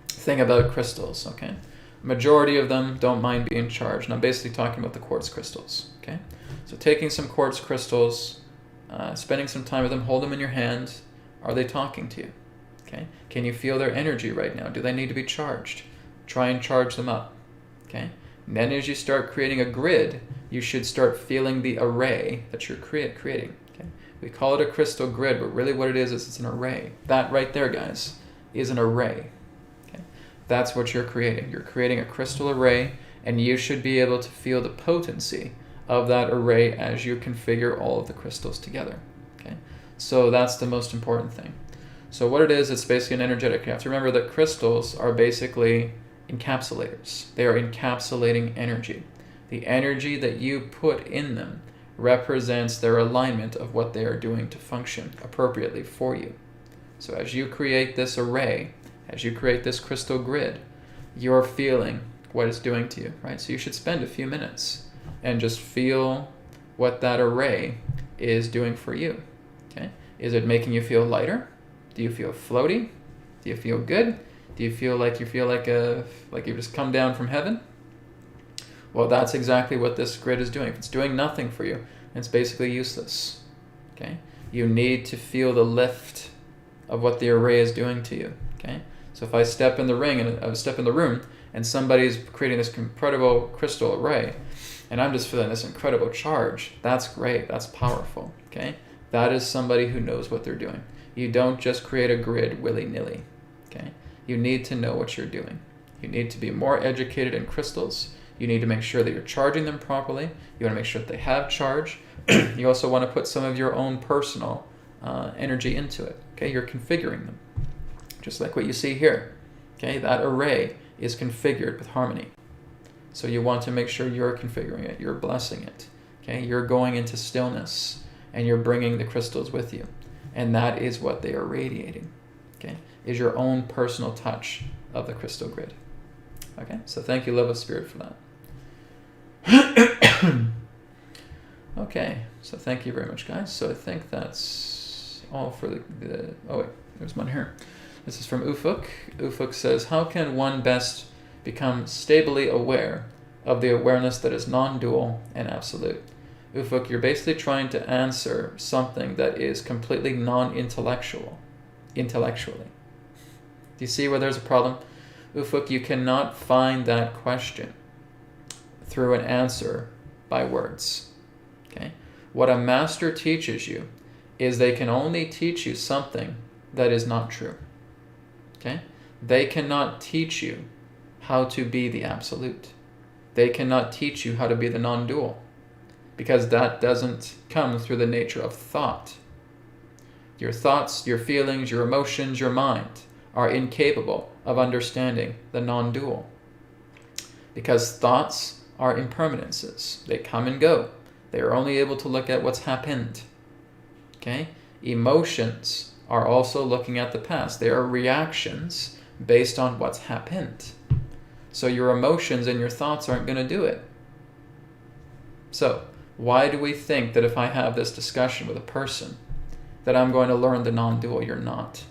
thing about crystals, okay? Majority of them don't mind being charged. And I'm basically talking about the quartz crystals, okay? So taking some quartz crystals, spending some time with them, hold them in your hand. Are they talking to you, okay? Can you feel their energy right now? Do they need to be charged? Try and charge them up, okay? And then as you start creating a grid, you should start feeling the array that you're creating. We call it a crystal grid, but really what it is it's an array. That right there, guys, is an array. Okay? That's what you're creating. You're creating a crystal array, and you should be able to feel the potency of that array as you configure all of the crystals together. Okay? So that's the most important thing. So what it is, it's basically an energetic. You have to remember that crystals are basically encapsulators. They are encapsulating energy. The energy that you put in them represents their alignment of what they are doing to function appropriately for you. So as you create this array, as you create this crystal grid, you're feeling what it's doing to you, right? So you should spend a few minutes and just feel what that array is doing for you, okay? Is it making you feel lighter? Do you feel floaty? Do you feel good? Do you feel like you've just come down from heaven? Well, that's exactly what this grid is doing. If it's doing nothing for you, it's basically useless, okay? You need to feel the lift of what the array is doing to you, okay? So if I step in the room and somebody's creating this incredible crystal array, and I'm just feeling this incredible charge, that's great, that's powerful, okay? That is somebody who knows what they're doing. You don't just create a grid willy-nilly, okay? You need to know what you're doing. You need to be more educated in crystals. You need to make sure that you're charging them properly. You want to make sure that they have charge. You also want to put some of your own personal energy into it. Okay, you're configuring them, just like what you see here. Okay, that array is configured with harmony. So you want to make sure you're configuring it. You're blessing it. Okay, you're going into stillness, and you're bringing the crystals with you, and that is what they are radiating. Okay, is your own personal touch of the crystal grid. Okay, so thank you, love of spirit, for that. Okay, so thank you very much, guys. So I think that's all for the oh wait, there's one here. This is from Ufuk. Ufuk says, how can one best become stably aware of the awareness that is non-dual and absolute? Ufuk, you're basically trying to answer something that is completely non-intellectually. Do you see where there's a problem? Ufuk, you cannot find that question through an answer by words. Okay? What a master teaches you is they can only teach you something that is not true. Okay? They cannot teach you how to be the absolute. They cannot teach you how to be the non-dual, because that doesn't come through the nature of thought. Your thoughts, your feelings, your emotions, your mind are incapable of understanding the non-dual, because thoughts are impermanences. They come and go. They are only able to look at what's happened. Okay? Emotions are also looking at the past. They are reactions based on what's happened. So your emotions and your thoughts aren't going to do it. So why do we think that if I have this discussion with a person that I'm going to learn the non-dual? You're not.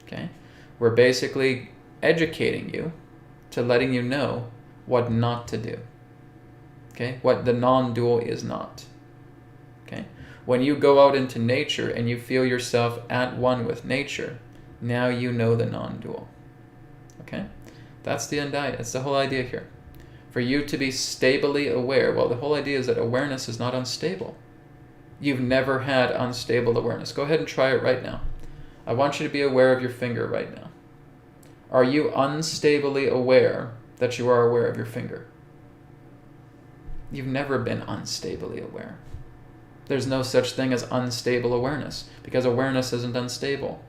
Okay? We're basically educating you to letting you know what not to do. Okay? What the non-dual is not. Okay? When you go out into nature and you feel yourself at one with nature, now you know the non-dual. Okay? That's the whole idea here. For you to be stably aware, well, the whole idea is that awareness is not unstable. You've never had unstable awareness. Go ahead and try it right now. I want you to be aware of your finger right now. Are you unstably aware that you are aware of your finger? You've never been unstably aware. There's no such thing as unstable awareness, because awareness isn't unstable.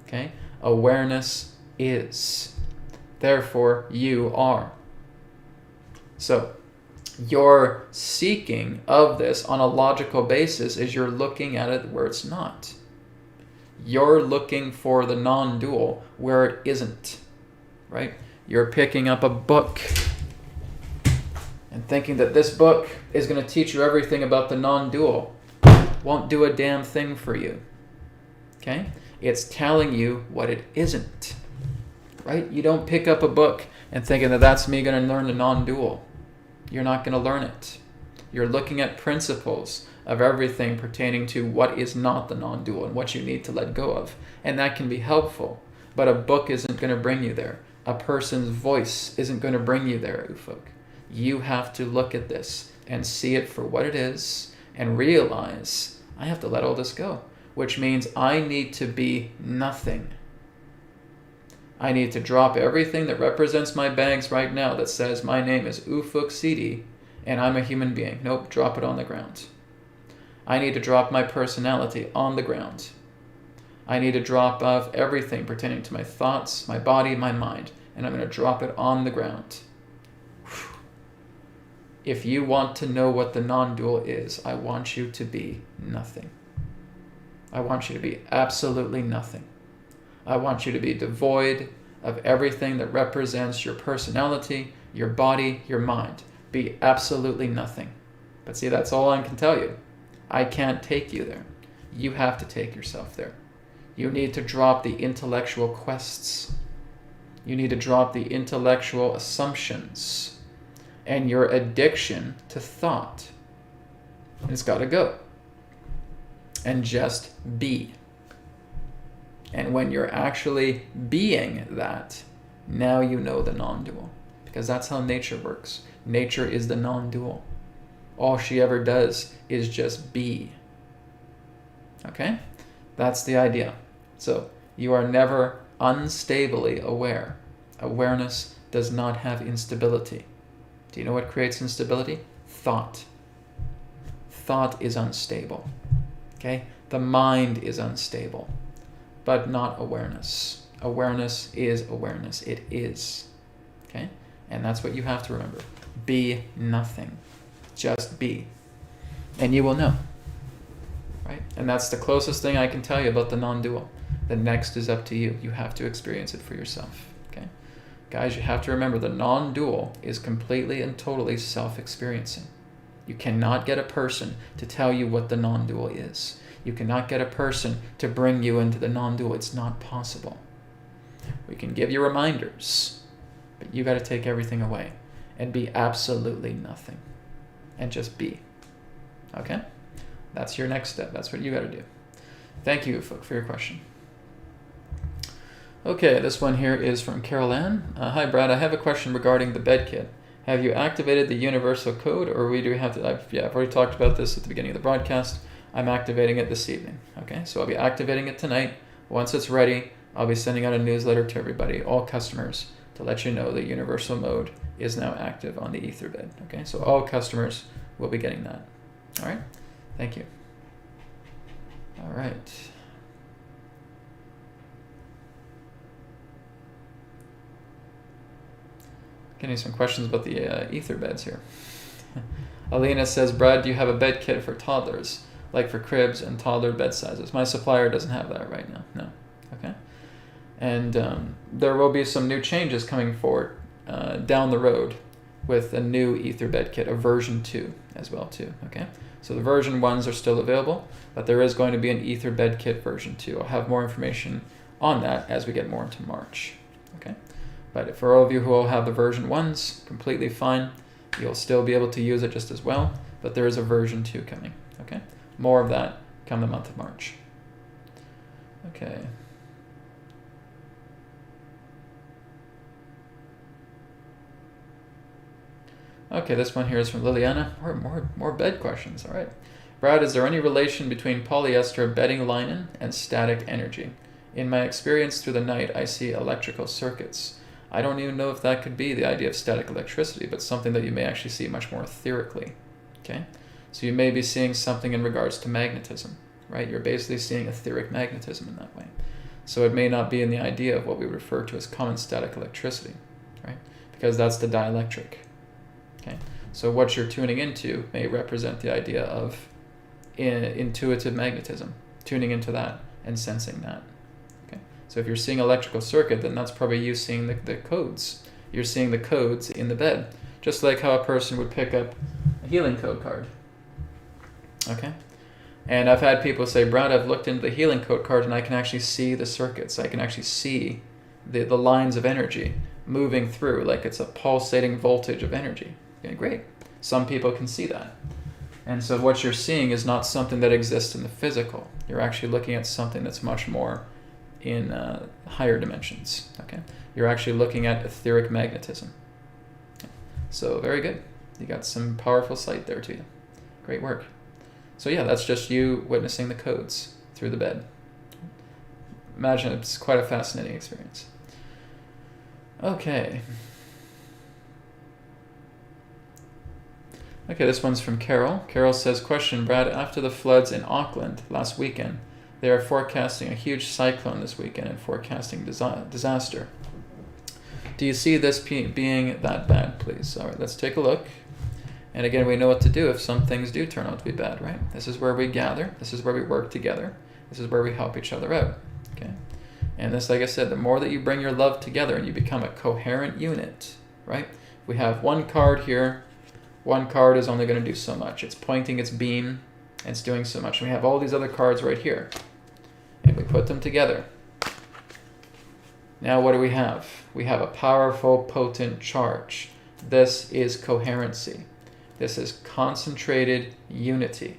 Okay? Awareness is. Therefore, you are. So, your seeking of this on a logical basis is you're looking at it where it's not. You're looking for the non-dual where it isn't, right? You're picking up a book and thinking that this book is going to teach you everything about the non-dual. Won't do a damn thing for you, okay? It's telling you what it isn't, right? You don't pick up a book and thinking that that's me going to learn the non-dual. You're not going to learn it. You're looking at principles of everything pertaining to what is not the non-dual and what you need to let go of. And that can be helpful, but a book isn't going to bring you there. A person's voice isn't going to bring you there, Ufuk. You have to look at this and see it for what it is and realize, I have to let all this go, which means I need to be nothing. I need to drop everything that represents my bags right now that says my name is Ufuk Sidi and I'm a human being. Nope, drop it on the ground. I need to drop my personality on the ground. I need to drop off everything pertaining to my thoughts, my body, my mind, and I'm going to drop it on the ground. If you want to know what the non-dual is, I want you to be nothing. I want you to be absolutely nothing. I want you to be devoid of everything that represents your personality, your body, your mind. Be absolutely nothing. But see, that's all I can tell you. I can't take you there. You have to take yourself there. You need to drop the intellectual quests. You need to drop the intellectual assumptions and your addiction to thought. It's got to go. And just be. And when you're actually being that, now you know the non-dual. Because that's how nature works. Nature is the non-dual. All she ever does is just be. Okay? That's the idea. So, you are never unstably aware. Awareness does not have instability. Do you know what creates instability? Thought. Thought is unstable. Okay? The mind is unstable. But not awareness. Awareness is awareness. It is. Okay? And that's what you have to remember. Be nothing. Just be. And you will know. Right? And that's the closest thing I can tell you about the non-dual. The next is up to you. You have to experience it for yourself. Okay? Guys, you have to remember the non-dual is completely and totally self-experiencing. You cannot get a person to tell you what the non-dual is. You cannot get a person to bring you into the non-dual. It's not possible. We can give you reminders, but you got to take everything away and be absolutely nothing and just be. Okay? That's your next step. That's what you got to do. Thank you, Ufuk, for your question. Okay, this one here is from Carol Ann. Hi, Brad. I have a question regarding the bed kit. Have you activated the universal code, or do we have to? I've already talked about this at the beginning of the broadcast. I'm activating it this evening. Okay, so I'll be activating it tonight. Once it's ready, I'll be sending out a newsletter to everybody, all customers, to let you know the universal mode is now active on the Etherbed. Okay, so all customers will be getting that. All right, thank you. All right. Getting some questions about the ether beds here. Alina says, Brad, do you have a bed kit for toddlers, like for cribs and toddler bed sizes? My supplier doesn't have that right now. No. Okay. And there will be some new changes coming forward down the road with a new ether bed kit, a version 2 as well too. Okay. So the version 1s are still available, but there is going to be an ether bed kit version 2. I'll have more information on that as we get more into March. Okay. But for all of you who will have the version 1s, completely fine. You'll still be able to use it just as well, but there is a version 2 coming. Okay. More of that come the month of March. Okay. Okay, this one here is from Liliana. More bed questions. All right. Brad, is there any relation between polyester bedding linen and static energy? In my experience through the night, I see electrical circuits. I don't even know if that could be the idea of static electricity, but something that you may actually see much more etherically. Okay? So you may be seeing something in regards to magnetism, right? You're basically seeing etheric magnetism in that way. So it may not be in the idea of what we refer to as common static electricity, right? Because that's the dielectric. Okay? So what you're tuning into may represent the idea of intuitive magnetism, tuning into that and sensing that. Okay? So if you're seeing electrical circuit, then that's probably you seeing the codes. You're seeing the codes in the bed, just like how a person would pick up a healing code card. Okay? And I've had people say, Brad, I've looked into the healing code card and I can actually see the circuits. I can actually see the lines of energy moving through, like it's a pulsating voltage of energy. Okay, great. Some people can see that. And so what you're seeing is not something that exists in the physical. You're actually looking at something that's much more in higher dimensions. Okay? You're actually looking at etheric magnetism. Okay. So very good. You got some powerful sight there to you. Great work. So yeah, that's just you witnessing the codes through the bed. Imagine it's quite a fascinating experience. Okay. Okay, this one's from Carol. Carol says, question, Brad, after the floods in Auckland last weekend, they are forecasting a huge cyclone this weekend and forecasting disaster. Do you see this being that bad, please? All right, let's take a look. And again, we know what to do if some things do turn out to be bad, right? This is where we gather. This is where we work together. This is where we help each other out, okay? And this, like I said, the more that you bring your love together and you become a coherent unit, right? We have one card here. One card is only going to do so much. It's pointing its beam, and it's doing so much. And we have all these other cards right here. And we put them together. Now what do we have? We have a powerful, potent charge. This is coherency. This is concentrated unity,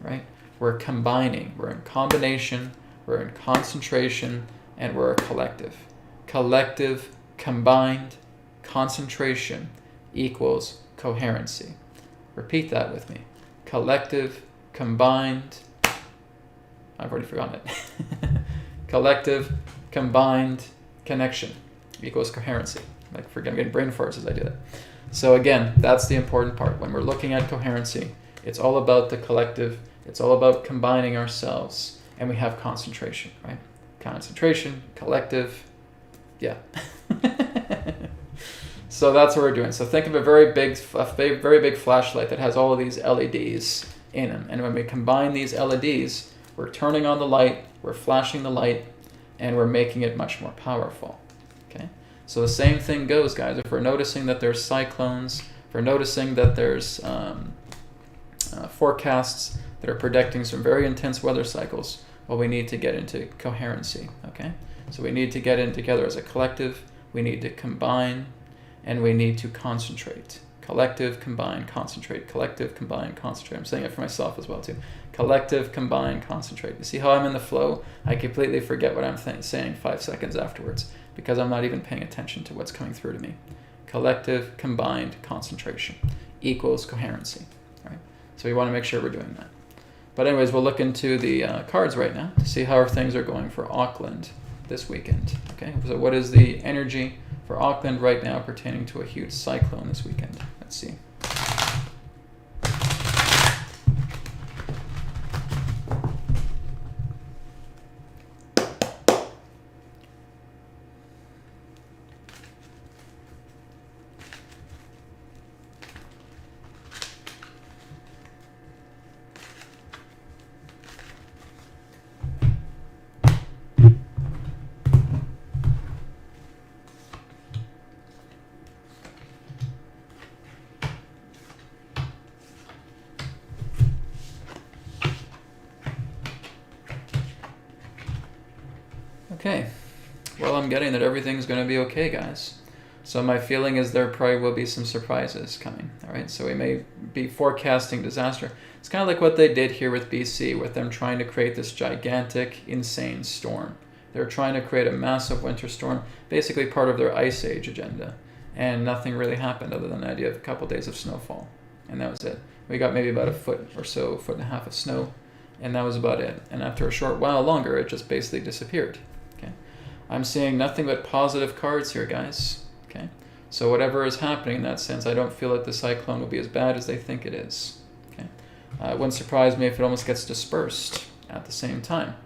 right? We're combining. We're in combination. We're in concentration. And we're a collective. Collective, combined, concentration equals coherency. Repeat that with me. Collective, combined. I've already forgotten it. Collective, combined, connection equals coherency. Like, I'm getting brain farts as I do that. So again, that's the important part. When we're looking at coherency, it's all about the collective. It's all about combining ourselves. And we have concentration, right? Concentration, collective, yeah. So that's what we're doing. So think of a very big flashlight that has all of these LEDs in them. And when we combine these LEDs, we're turning on the light, we're flashing the light, and we're making it much more powerful. Okay? So the same thing goes, guys. If we're noticing that there's cyclones, if we're noticing that there's forecasts that are predicting some very intense weather cycles, well, we need to get into coherency. Okay? So we need to get in together as a collective. We need to combine. And we need to concentrate. Collective, combine, concentrate. Collective, combine, concentrate. I'm saying it for myself as well, too. Collective, combine, concentrate. You see how I'm in the flow? I completely forget what I'm saying 5 seconds afterwards because I'm not even paying attention to what's coming through to me. Collective, combined, concentration equals coherency. All right? So we want to make sure we're doing that. But anyways, we'll look into the cards right now to see how things are going for Auckland this weekend. Okay, so what is the energy for Auckland right now pertaining to a huge cyclone this weekend? Let's see. Okay, well, I'm getting that everything's going to be okay, guys. So my feeling is there probably will be some surprises coming, all right? So we may be forecasting disaster. It's kind of like what they did here with BC, with them trying to create this gigantic, insane storm. They're trying to create a massive winter storm, basically part of their Ice Age agenda. And nothing really happened other than the idea of a couple days of snowfall, and that was it. We got maybe about a foot or so, foot and a half of snow, and that was about it. And after a short while longer, it just basically disappeared. Okay, I'm seeing nothing but positive cards here, guys. Okay, so whatever is happening in that sense, I don't feel that the cyclone will be as bad as they think it is. Okay, it wouldn't surprise me if it almost gets dispersed at the same time.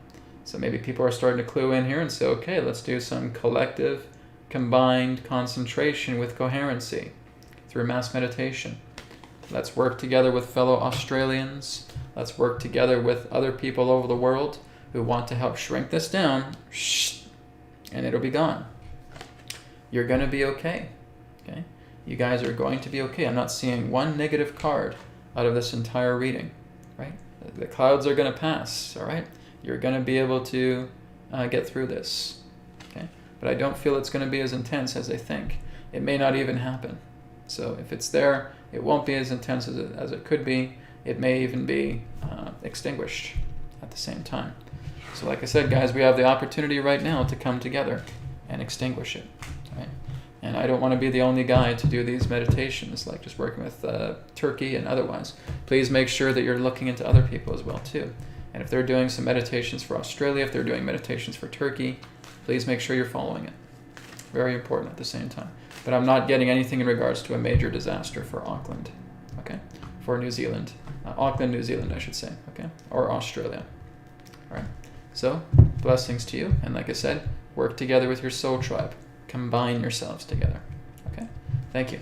So maybe people are starting to clue in here and say, okay, let's do some collective, combined concentration with coherency through mass meditation. Let's work together with fellow Australians. Let's work together with other people all over the world who want to help shrink this down, and it'll be gone. You're going to be okay. Okay? You guys are going to be okay. I'm not seeing one negative card out of this entire reading, right? The clouds are going to pass, all right? You're going to be able to get through this, okay? But I don't feel it's going to be as intense as they think. It may not even happen. So if it's there, it won't be as intense as it could be. It may even be extinguished at the same time. So like I said, guys, we have the opportunity right now to come together and extinguish it, right? And I don't want to be the only guy to do these meditations, like just working with Turkey and otherwise. Please make sure that you're looking into other people as well, too. And if they're doing some meditations for Australia, if they're doing meditations for Turkey, please make sure you're following it. Very important at the same time. But I'm not getting anything in regards to a major disaster for Auckland, okay? For New Zealand. Auckland, New Zealand, I should say, okay? Or Australia, all right? So, blessings to you. And like I said, work together with your soul tribe. Combine yourselves together, okay? Thank you.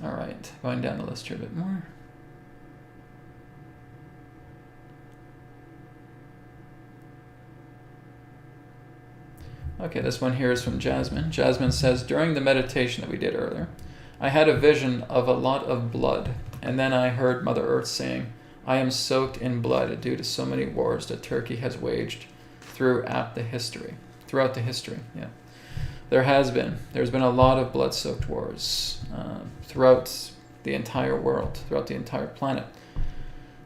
All right, going down the list here a bit more. Okay, this one here is from Jasmine. Jasmine says, during the meditation that we did earlier, I had a vision of a lot of blood, and then I heard Mother Earth saying, I am soaked in blood due to so many wars that Turkey has waged throughout the history. Yeah. There's been a lot of blood-soaked wars throughout the entire world, throughout the entire planet.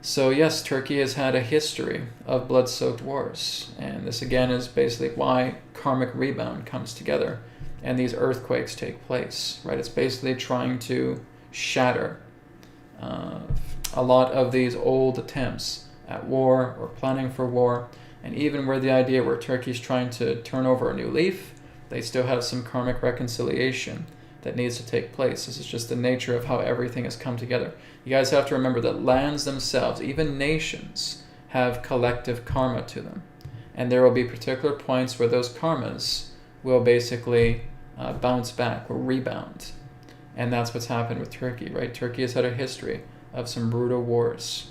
So yes, Turkey has had a history of blood-soaked wars, and this again is basically why karmic rebound comes together and these earthquakes take place, right? It's basically trying to shatter a lot of these old attempts at war or planning for war, and even where the idea where Turkey's trying to turn over a new leaf, they still have some karmic reconciliation that needs to take place. This is just the nature of how everything has come together. You guys have to remember that lands themselves, even nations, have collective karma to them. And there will be particular points where those karmas will basically bounce back or rebound. And that's what's happened with Turkey, right? Turkey has had a history of some brutal wars.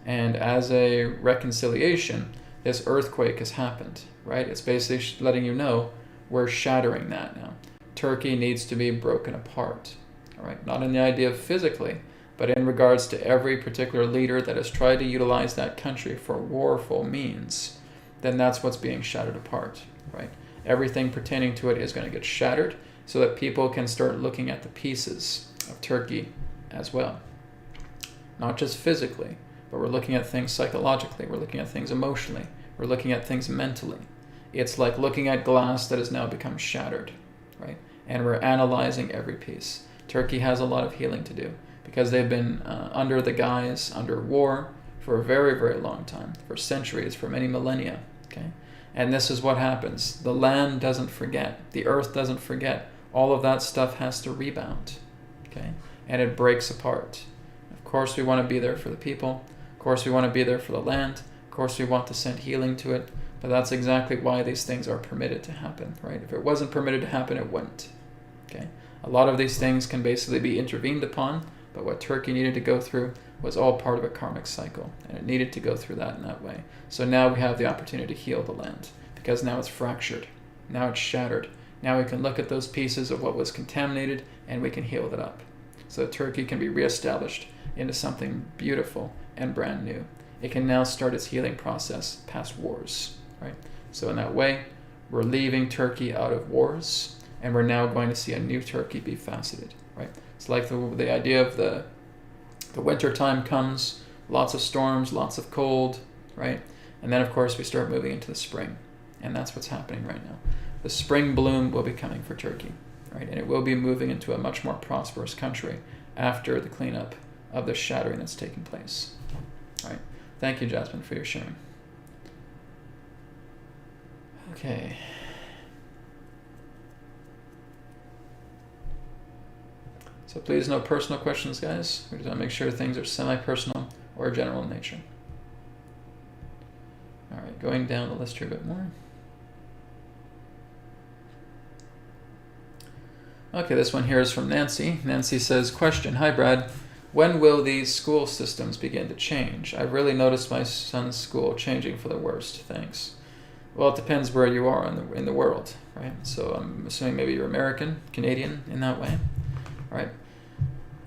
And as a reconciliation, this earthquake has happened, right? It's basically letting you know we're shattering that now. Turkey needs to be broken apart, all right? Not in the idea of physically, but in regards to every particular leader that has tried to utilize that country for warful means, then that's what's being shattered apart, right? Everything pertaining to it is going to get shattered so that people can start looking at the pieces of Turkey as well. Not just physically, but we're looking at things psychologically, we're looking at things emotionally, we're looking at things mentally. It's like looking at glass that has now become shattered, right? And we're analyzing every piece. Turkey has a lot of healing to do because they've been under war for a very, very long time, for centuries, for many millennia, okay? And this is what happens. The land doesn't forget. The earth doesn't forget. All of that stuff has to rebound, okay? And it breaks apart. Of course, we want to be there for the people. Of course, we want to be there for the land. Of course, we want to send healing to it. But that's exactly why these things are permitted to happen, right? If it wasn't permitted to happen, it wouldn't, okay? A lot of these things can basically be intervened upon, but what Turkey needed to go through was all part of a karmic cycle, and it needed to go through that in that way. So now we have the opportunity to heal the land, because now it's fractured, now it's shattered. Now we can look at those pieces of what was contaminated, and we can heal that up. So that Turkey can be reestablished into something beautiful and brand new. It can now start its healing process past wars, right? So in that way, we're leaving Turkey out of wars, and we're now going to see a new Turkey be faceted, right? It's like the idea of the winter time comes, lots of storms, lots of cold, right? And then of course we start moving into the spring, and that's what's happening right now. the spring bloom will be coming for Turkey, right? And it will be moving into a much more prosperous country after the cleanup of the shattering that's taking place. All right. Thank you, Jasmine, for your sharing. Okay. So please, no personal questions, guys. We just want to make sure things are semi-personal or general in nature. All right, going down the list here a bit more. Okay, this one here is from Nancy. Nancy says, question, hi Brad, when will these school systems begin to change? I've really noticed my son's school changing for the worst, thanks. Well, it depends where you are in the world, right? So I'm assuming maybe you're American, Canadian in that way, right?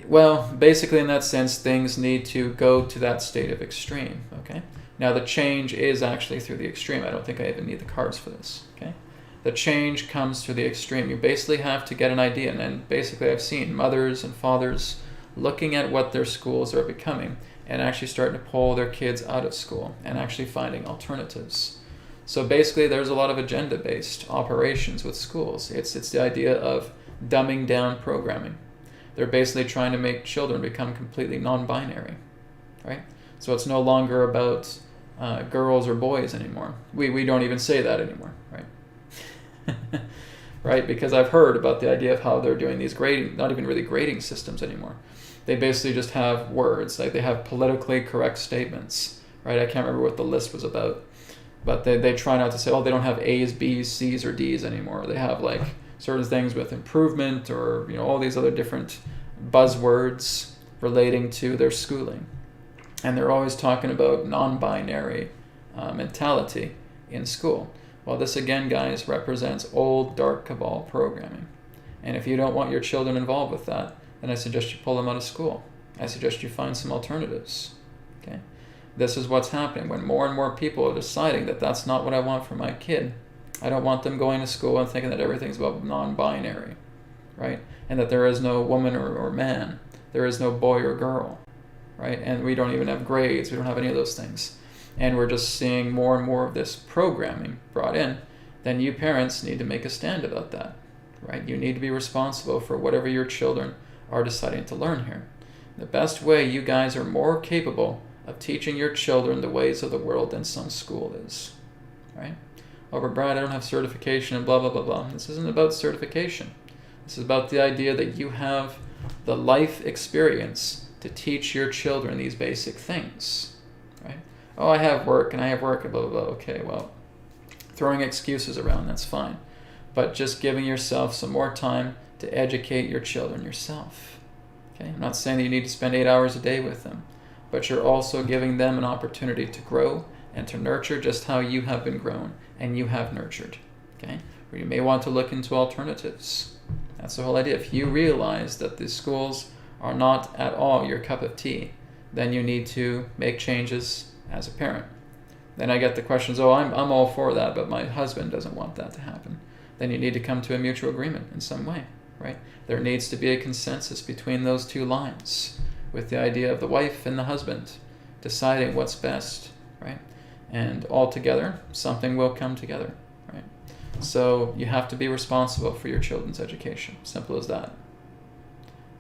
Well, basically in that sense, things need to go to that state of extreme, okay? Now the change is actually through the extreme. I don't think I even need the cards for this, okay? The change comes through the extreme. You basically have to get an idea, and basically I've seen mothers and fathers looking at what their schools are becoming and actually starting to pull their kids out of school and actually finding alternatives. So basically there's a lot of agenda-based operations with schools. It's the idea of dumbing down programming. They're basically trying to make children become completely non-binary, right? So it's no longer about girls or boys anymore. We don't even say that anymore, right? Right? Because I've heard about the idea of how they're doing these grading, not even really grading systems anymore. They basically just have words, like they have politically correct statements, right? I can't remember what the list was about, but they try not to say, oh, they don't have A's, B's, C's, or D's anymore. They have like certain things with improvement or, you know, all these other different buzzwords relating to their schooling. And they're always talking about non-binary mentality in school. Well, this again, guys, represents old dark cabal programming. And if you don't want your children involved with that, then I suggest you pull them out of school. I suggest you find some alternatives. Okay? This is what's happening when more and more people are deciding that that's not what I want for my kid. I don't want them going to school and thinking that everything's about non-binary, right? And that there is no woman or man. There is no boy or girl, right? And we don't even have grades. We don't have any of those things. And we're just seeing more and more of this programming brought in. Then you parents need to make a stand about that, right? You need to be responsible for whatever your children are deciding to learn here. The best way you guys are more capable of teaching your children the ways of the world than some school is, right? Oh, but Brad, I don't have certification and blah, blah, blah, blah. This isn't about certification. This is about the idea that you have the life experience to teach your children these basic things, right? Oh, I have work and I have work, blah, blah, blah. Okay, well, throwing excuses around, that's fine. But just giving yourself some more time to educate your children yourself. Okay, I'm not saying that you need to spend 8 hours a day with them, but you're also giving them an opportunity to grow and to nurture just how you have been grown and you have nurtured. Okay, or you may want to look into alternatives. That's the whole idea. If you realize that the schools are not at all your cup of tea, then you need to make changes as a parent. Then I get the questions, oh, I'm all for that, but my husband doesn't want that to happen. Then you need to come to a mutual agreement in some way, right? There needs to be a consensus between those two lines, with the idea of the wife and the husband deciding what's best, right? And all together, something will come together, right? So you have to be responsible for your children's education. Simple as that.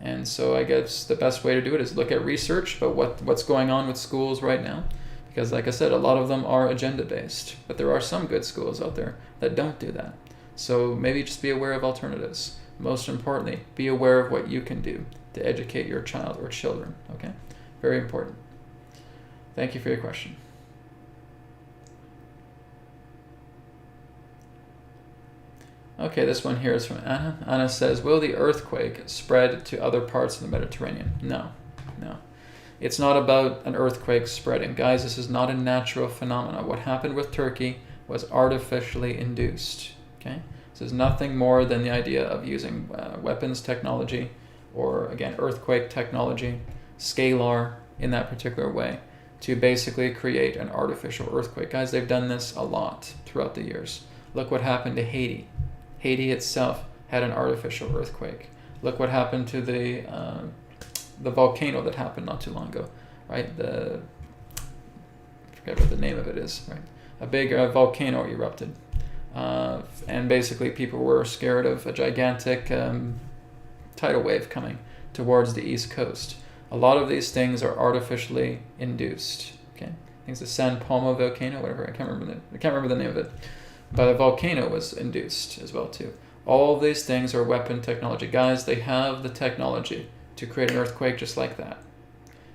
And so I guess the best way to do it is look at research about what's going on with schools right now. Because like I said, a lot of them are agenda-based, but there are some good schools out there that don't do that. So maybe just be aware of alternatives. Most importantly, be aware of what you can do to educate your child or children, okay? Very important. Thank you for your question. Okay, this one here is from Anna. Anna says, will the earthquake spread to other parts of the Mediterranean? No. It's not about an earthquake spreading. Guys, this is not a natural phenomenon. What happened with Turkey was artificially induced, okay? This is nothing more than the idea of using weapons technology or, again, earthquake technology, scalar in that particular way, to basically create an artificial earthquake. Guys, they've done this a lot throughout the years. Look what happened to Haiti. Haiti itself had an artificial earthquake. Look what happened to the volcano that happened not too long ago, right? I forget what the name of it is, right? A big volcano erupted. and basically people were scared of a gigantic tidal wave coming towards the east coast. A lot of these things are artificially induced. Okay, I think it's the San Pomo volcano, whatever. I can't remember the name of it, but a volcano was induced as well too. All of these things are weapon technology, guys. They have the technology to create an earthquake just like that.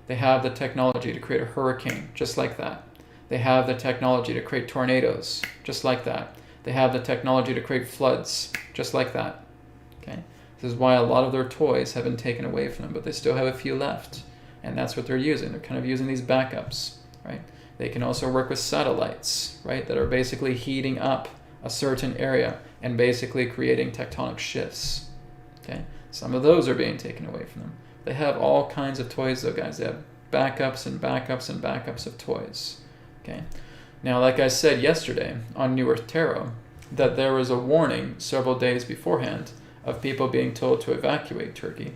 They have the technology to create a hurricane just like that. They have the technology to create tornadoes just like that. They have the technology to create floods just like that. Okay. This is why a lot of their toys have been taken away from them, but they still have a few left. And that's what they're using. They're kind of using these backups, right? They can also work with satellites, right, that are basically heating up a certain area and basically creating tectonic shifts. Okay? Some of those are being taken away from them. They have all kinds of toys though, guys. They have backups and backups and backups of toys. Okay? Now, like I said yesterday on New Earth Tarot, that there was a warning several days beforehand of people being told to evacuate Turkey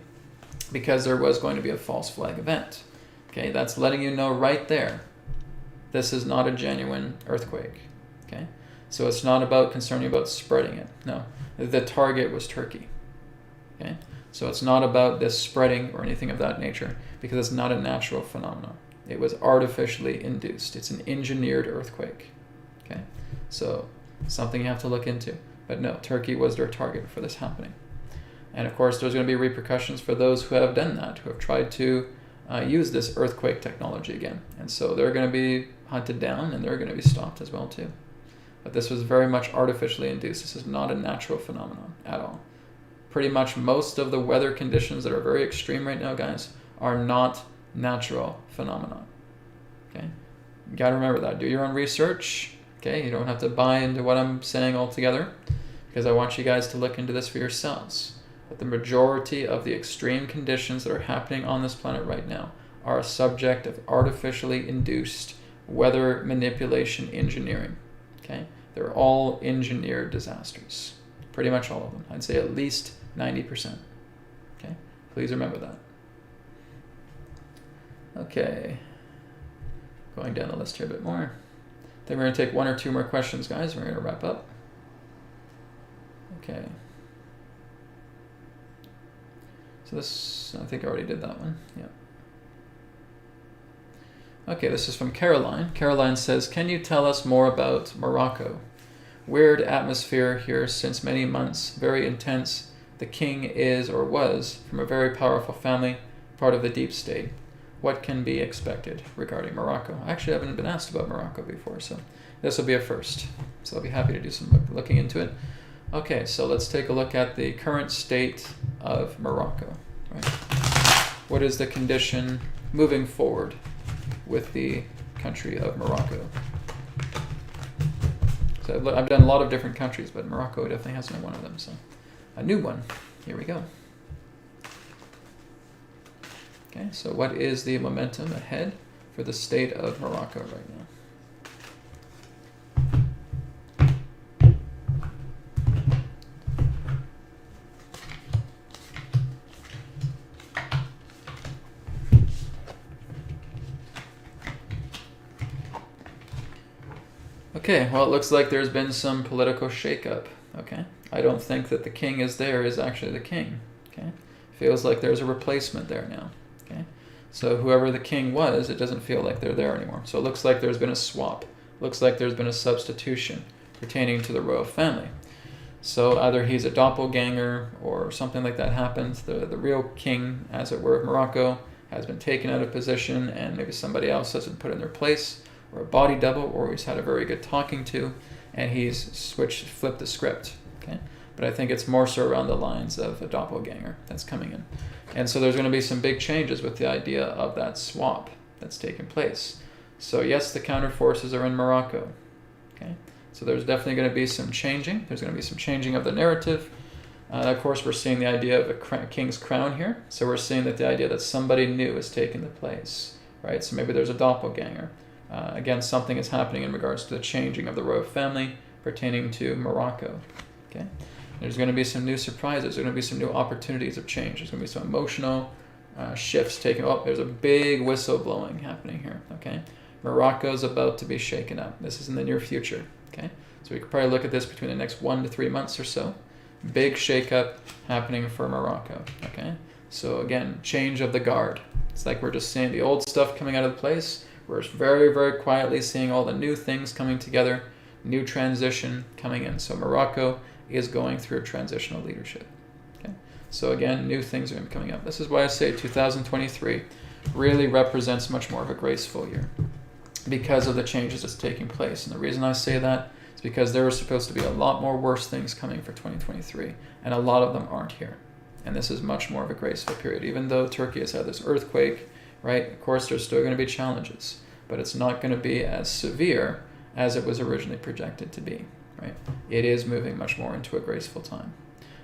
because there was going to be a false flag event. Okay, that's letting you know right there, this is not a genuine earthquake. Okay, so it's not about concerning about spreading it. No, the target was Turkey. Okay, so it's not about this spreading or anything of that nature because it's not a natural phenomenon. It was artificially induced. It's an engineered earthquake. Okay, so something you have to look into. But no, Turkey was their target for this happening. And of course, there's going to be repercussions for those who have done that, who have tried to use this earthquake technology again. And so they're going to be hunted down and they're going to be stopped as well too. But this was very much artificially induced. This is not a natural phenomenon at all. Pretty much most of the weather conditions that are very extreme right now, guys, are not natural phenomena. Okay? You got to remember that. Do your own research. Okay? You don't have to buy into what I'm saying altogether, because I want you guys to look into this for yourselves. But the majority of the extreme conditions that are happening on this planet right now are a subject of artificially induced weather manipulation engineering. Okay? They're all engineered disasters. Pretty much all of them. I'd say at least 90%. Okay? Please remember that. Okay. Going down the list here a bit more. Then we're going to take one or two more questions, guys. We're going to wrap up. Okay. So this, I think I already did that one. Yeah. Okay, this is from Caroline. Caroline says, can you tell us more about Morocco? Weird atmosphere here since many months, very intense. The king is or was from a very powerful family, part of the deep state. What can be expected regarding Morocco? Actually, I haven't been asked about Morocco before, so this will be a first. So I'll be happy to do some looking into it. Okay, so let's take a look at the current state of Morocco. Right? What is the condition moving forward with the country of Morocco? So I've done a lot of different countries, but Morocco definitely has been one of them. So a new one. Here we go. Okay, so what is the momentum ahead for the state of Morocco right now? Okay, well, it looks like there's been some political shakeup. Okay, I don't think that the king is actually the king. Okay, feels like there's a replacement there now. Okay, so whoever the king was, it doesn't feel like they're there anymore. So it looks like there's been a swap. Looks like there's been a substitution pertaining to the royal family. So either he's a doppelganger or something like that happened. The real king, as it were, of Morocco has been taken out of position, and maybe somebody else has been put in their place, or a body double, or he's had a very good talking to, and he's flipped the script. Okay, but I think it's more so around the lines of a doppelganger that's coming in. And so there's going to be some big changes with the idea of that swap that's taken place. So yes, the counter forces are in Morocco. Okay, so there's definitely going to be some changing. There's going to be some changing of the narrative. Of course, we're seeing the idea of a king's crown here. So we're seeing that the idea that somebody new is taking the place, right? So maybe there's a doppelganger. Again, something is happening in regards to the changing of the royal family pertaining to Morocco. Okay, there's going to be some new surprises. There's going to be some new opportunities of change. There's going to be some emotional shifts taking. Oh, there's a big whistle blowing happening here. Okay, Morocco's about to be shaken up. This is in the near future. Okay, So we could probably look at this between the next 1 to 3 months or so. Big shakeup happening for Morocco, okay? So again, change of the guard. It's like we're just seeing the old stuff coming out of place. We're very, very quietly seeing all the new things coming together, new transition coming in. So Morocco is going through transitional leadership, okay? So again, new things are going to be coming up. This is why I say 2023 really represents much more of a graceful year because of the changes that's taking place. And the reason I say that is because there were supposed to be a lot more worse things coming for 2023, and a lot of them aren't here. And this is much more of a graceful period. Even though Turkey has had this earthquake, right? Of course, there's still going to be challenges, but it's not going to be as severe as it was originally projected to be, right? It is moving much more into a graceful time.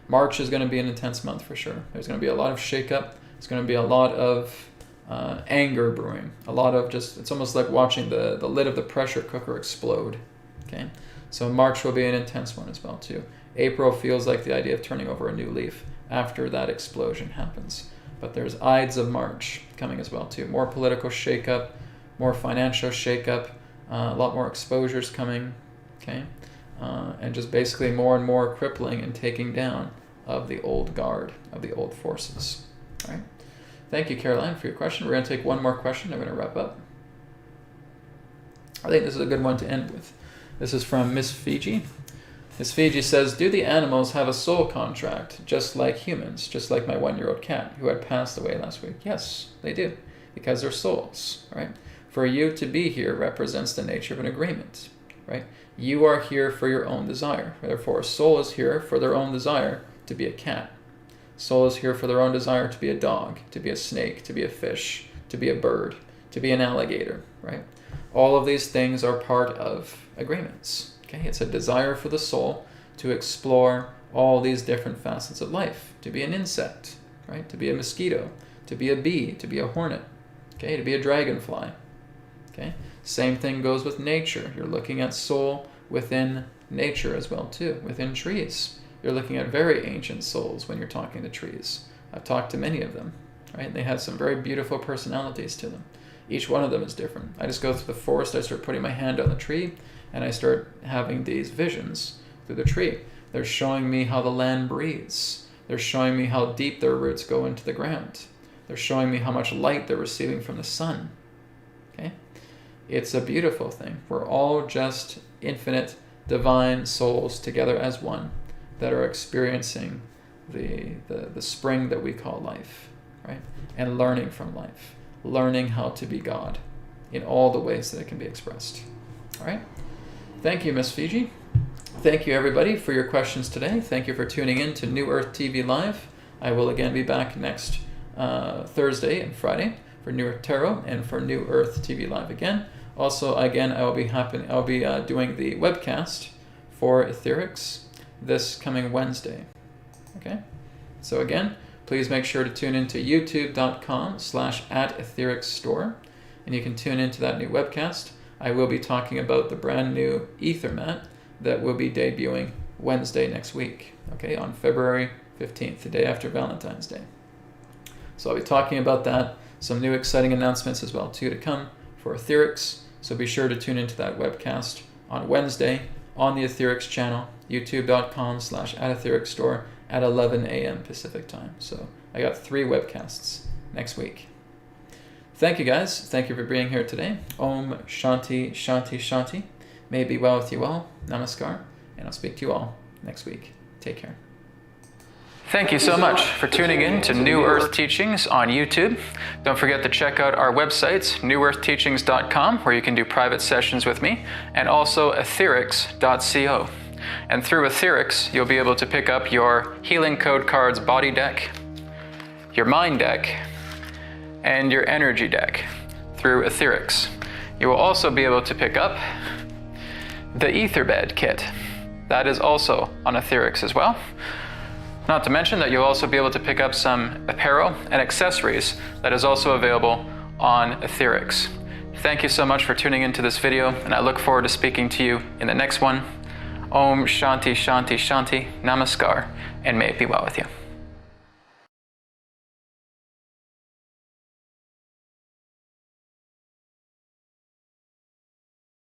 March is going to be an intense month for sure. There's going to be a lot of shakeup. There's going to be a lot of anger brewing. A lot of just, it's almost like watching the lid of the pressure cooker explode, okay? So March will be an intense one as well too. April feels like the idea of turning over a new leaf after that explosion happens. But there's Ides of March coming as well too. More political shakeup, more financial shakeup, a lot more exposures coming, okay? And just basically more and more crippling and taking down of the old guard, of the old forces, all right? Thank you, Caroline, for your question. We're going to take one more question. I'm going to wrap up. I think this is a good one to end with. This is from Miss Fiji. Miss Fiji says, do the animals have a soul contract, just like humans, just like my 1-year-old cat who had passed away last week? Yes, they do, because they're souls, right? For you to be here represents the nature of an agreement, right? You are here for your own desire. Therefore, a soul is here for their own desire to be a cat. Soul is here for their own desire to be a dog, to be a snake, to be a fish, to be a bird, to be an alligator, right? All of these things are part of agreements. Okay, it's a desire for the soul to explore all these different facets of life, to be an insect, right? To be a mosquito, to be a bee, to be a hornet, okay? To be a dragonfly, okay? Same thing goes with nature. You're looking at soul within nature as well too, within trees. You're looking at very ancient souls when you're talking to trees. I've talked to many of them, right? They have some very beautiful personalities to them. Each one of them is different. I just go through the forest, I start putting my hand on the tree, and I start having these visions through the tree. They're showing me how the land breathes. They're showing me how deep their roots go into the ground. They're showing me how much light they're receiving from the sun. Okay? It's a beautiful thing. We're all just infinite, divine souls together as one that are experiencing the spring that we call life, right? And learning from life. Learning how to be God in all the ways that it can be expressed. All right? Thank you, Miss Fiji. Thank you, everybody, for your questions today. Thank you for tuning in to New Earth TV Live. I will again be back next Thursday and Friday for New Earth Tarot and for New Earth TV Live again. Also, again, I'll be doing the webcast for AetherX this coming Wednesday. Okay? So again, please make sure to tune into youtube.com/@AetherXstore, and you can tune into that new webcast. I will be talking about the brand new Aether mat that will be debuting Wednesday next week, okay, on February 15th, the day after Valentine's Day. So I'll be talking about that, some new exciting announcements as well too to come for AetherX, so be sure to tune into that webcast on Wednesday on the AetherX channel, youtube.com/@AetherXstore at 11 a.m. Pacific time. So I got 3 webcasts next week. Thank you, guys. Thank you for being here today. Om Shanti Shanti Shanti. May it be well with you all. Namaskar. And I'll speak to you all next week. Take care. Thank you so much for tuning in to New Earth Teachings on YouTube. Don't forget to check out our websites, newearthteachings.com, where you can do private sessions with me, and also atherx.co. And through AetherX, you'll be able to pick up your Healing Code Cards body deck, your mind deck, and your energy deck through AetherX. You will also be able to pick up the Aetherbed kit. That is also on AetherX as well. Not to mention that you'll also be able to pick up some apparel and accessories that is also available on AetherX. Thank you so much for tuning into this video, and I look forward to speaking to you in the next one. Om Shanti Shanti Shanti. Namaskar, and may it be well with you.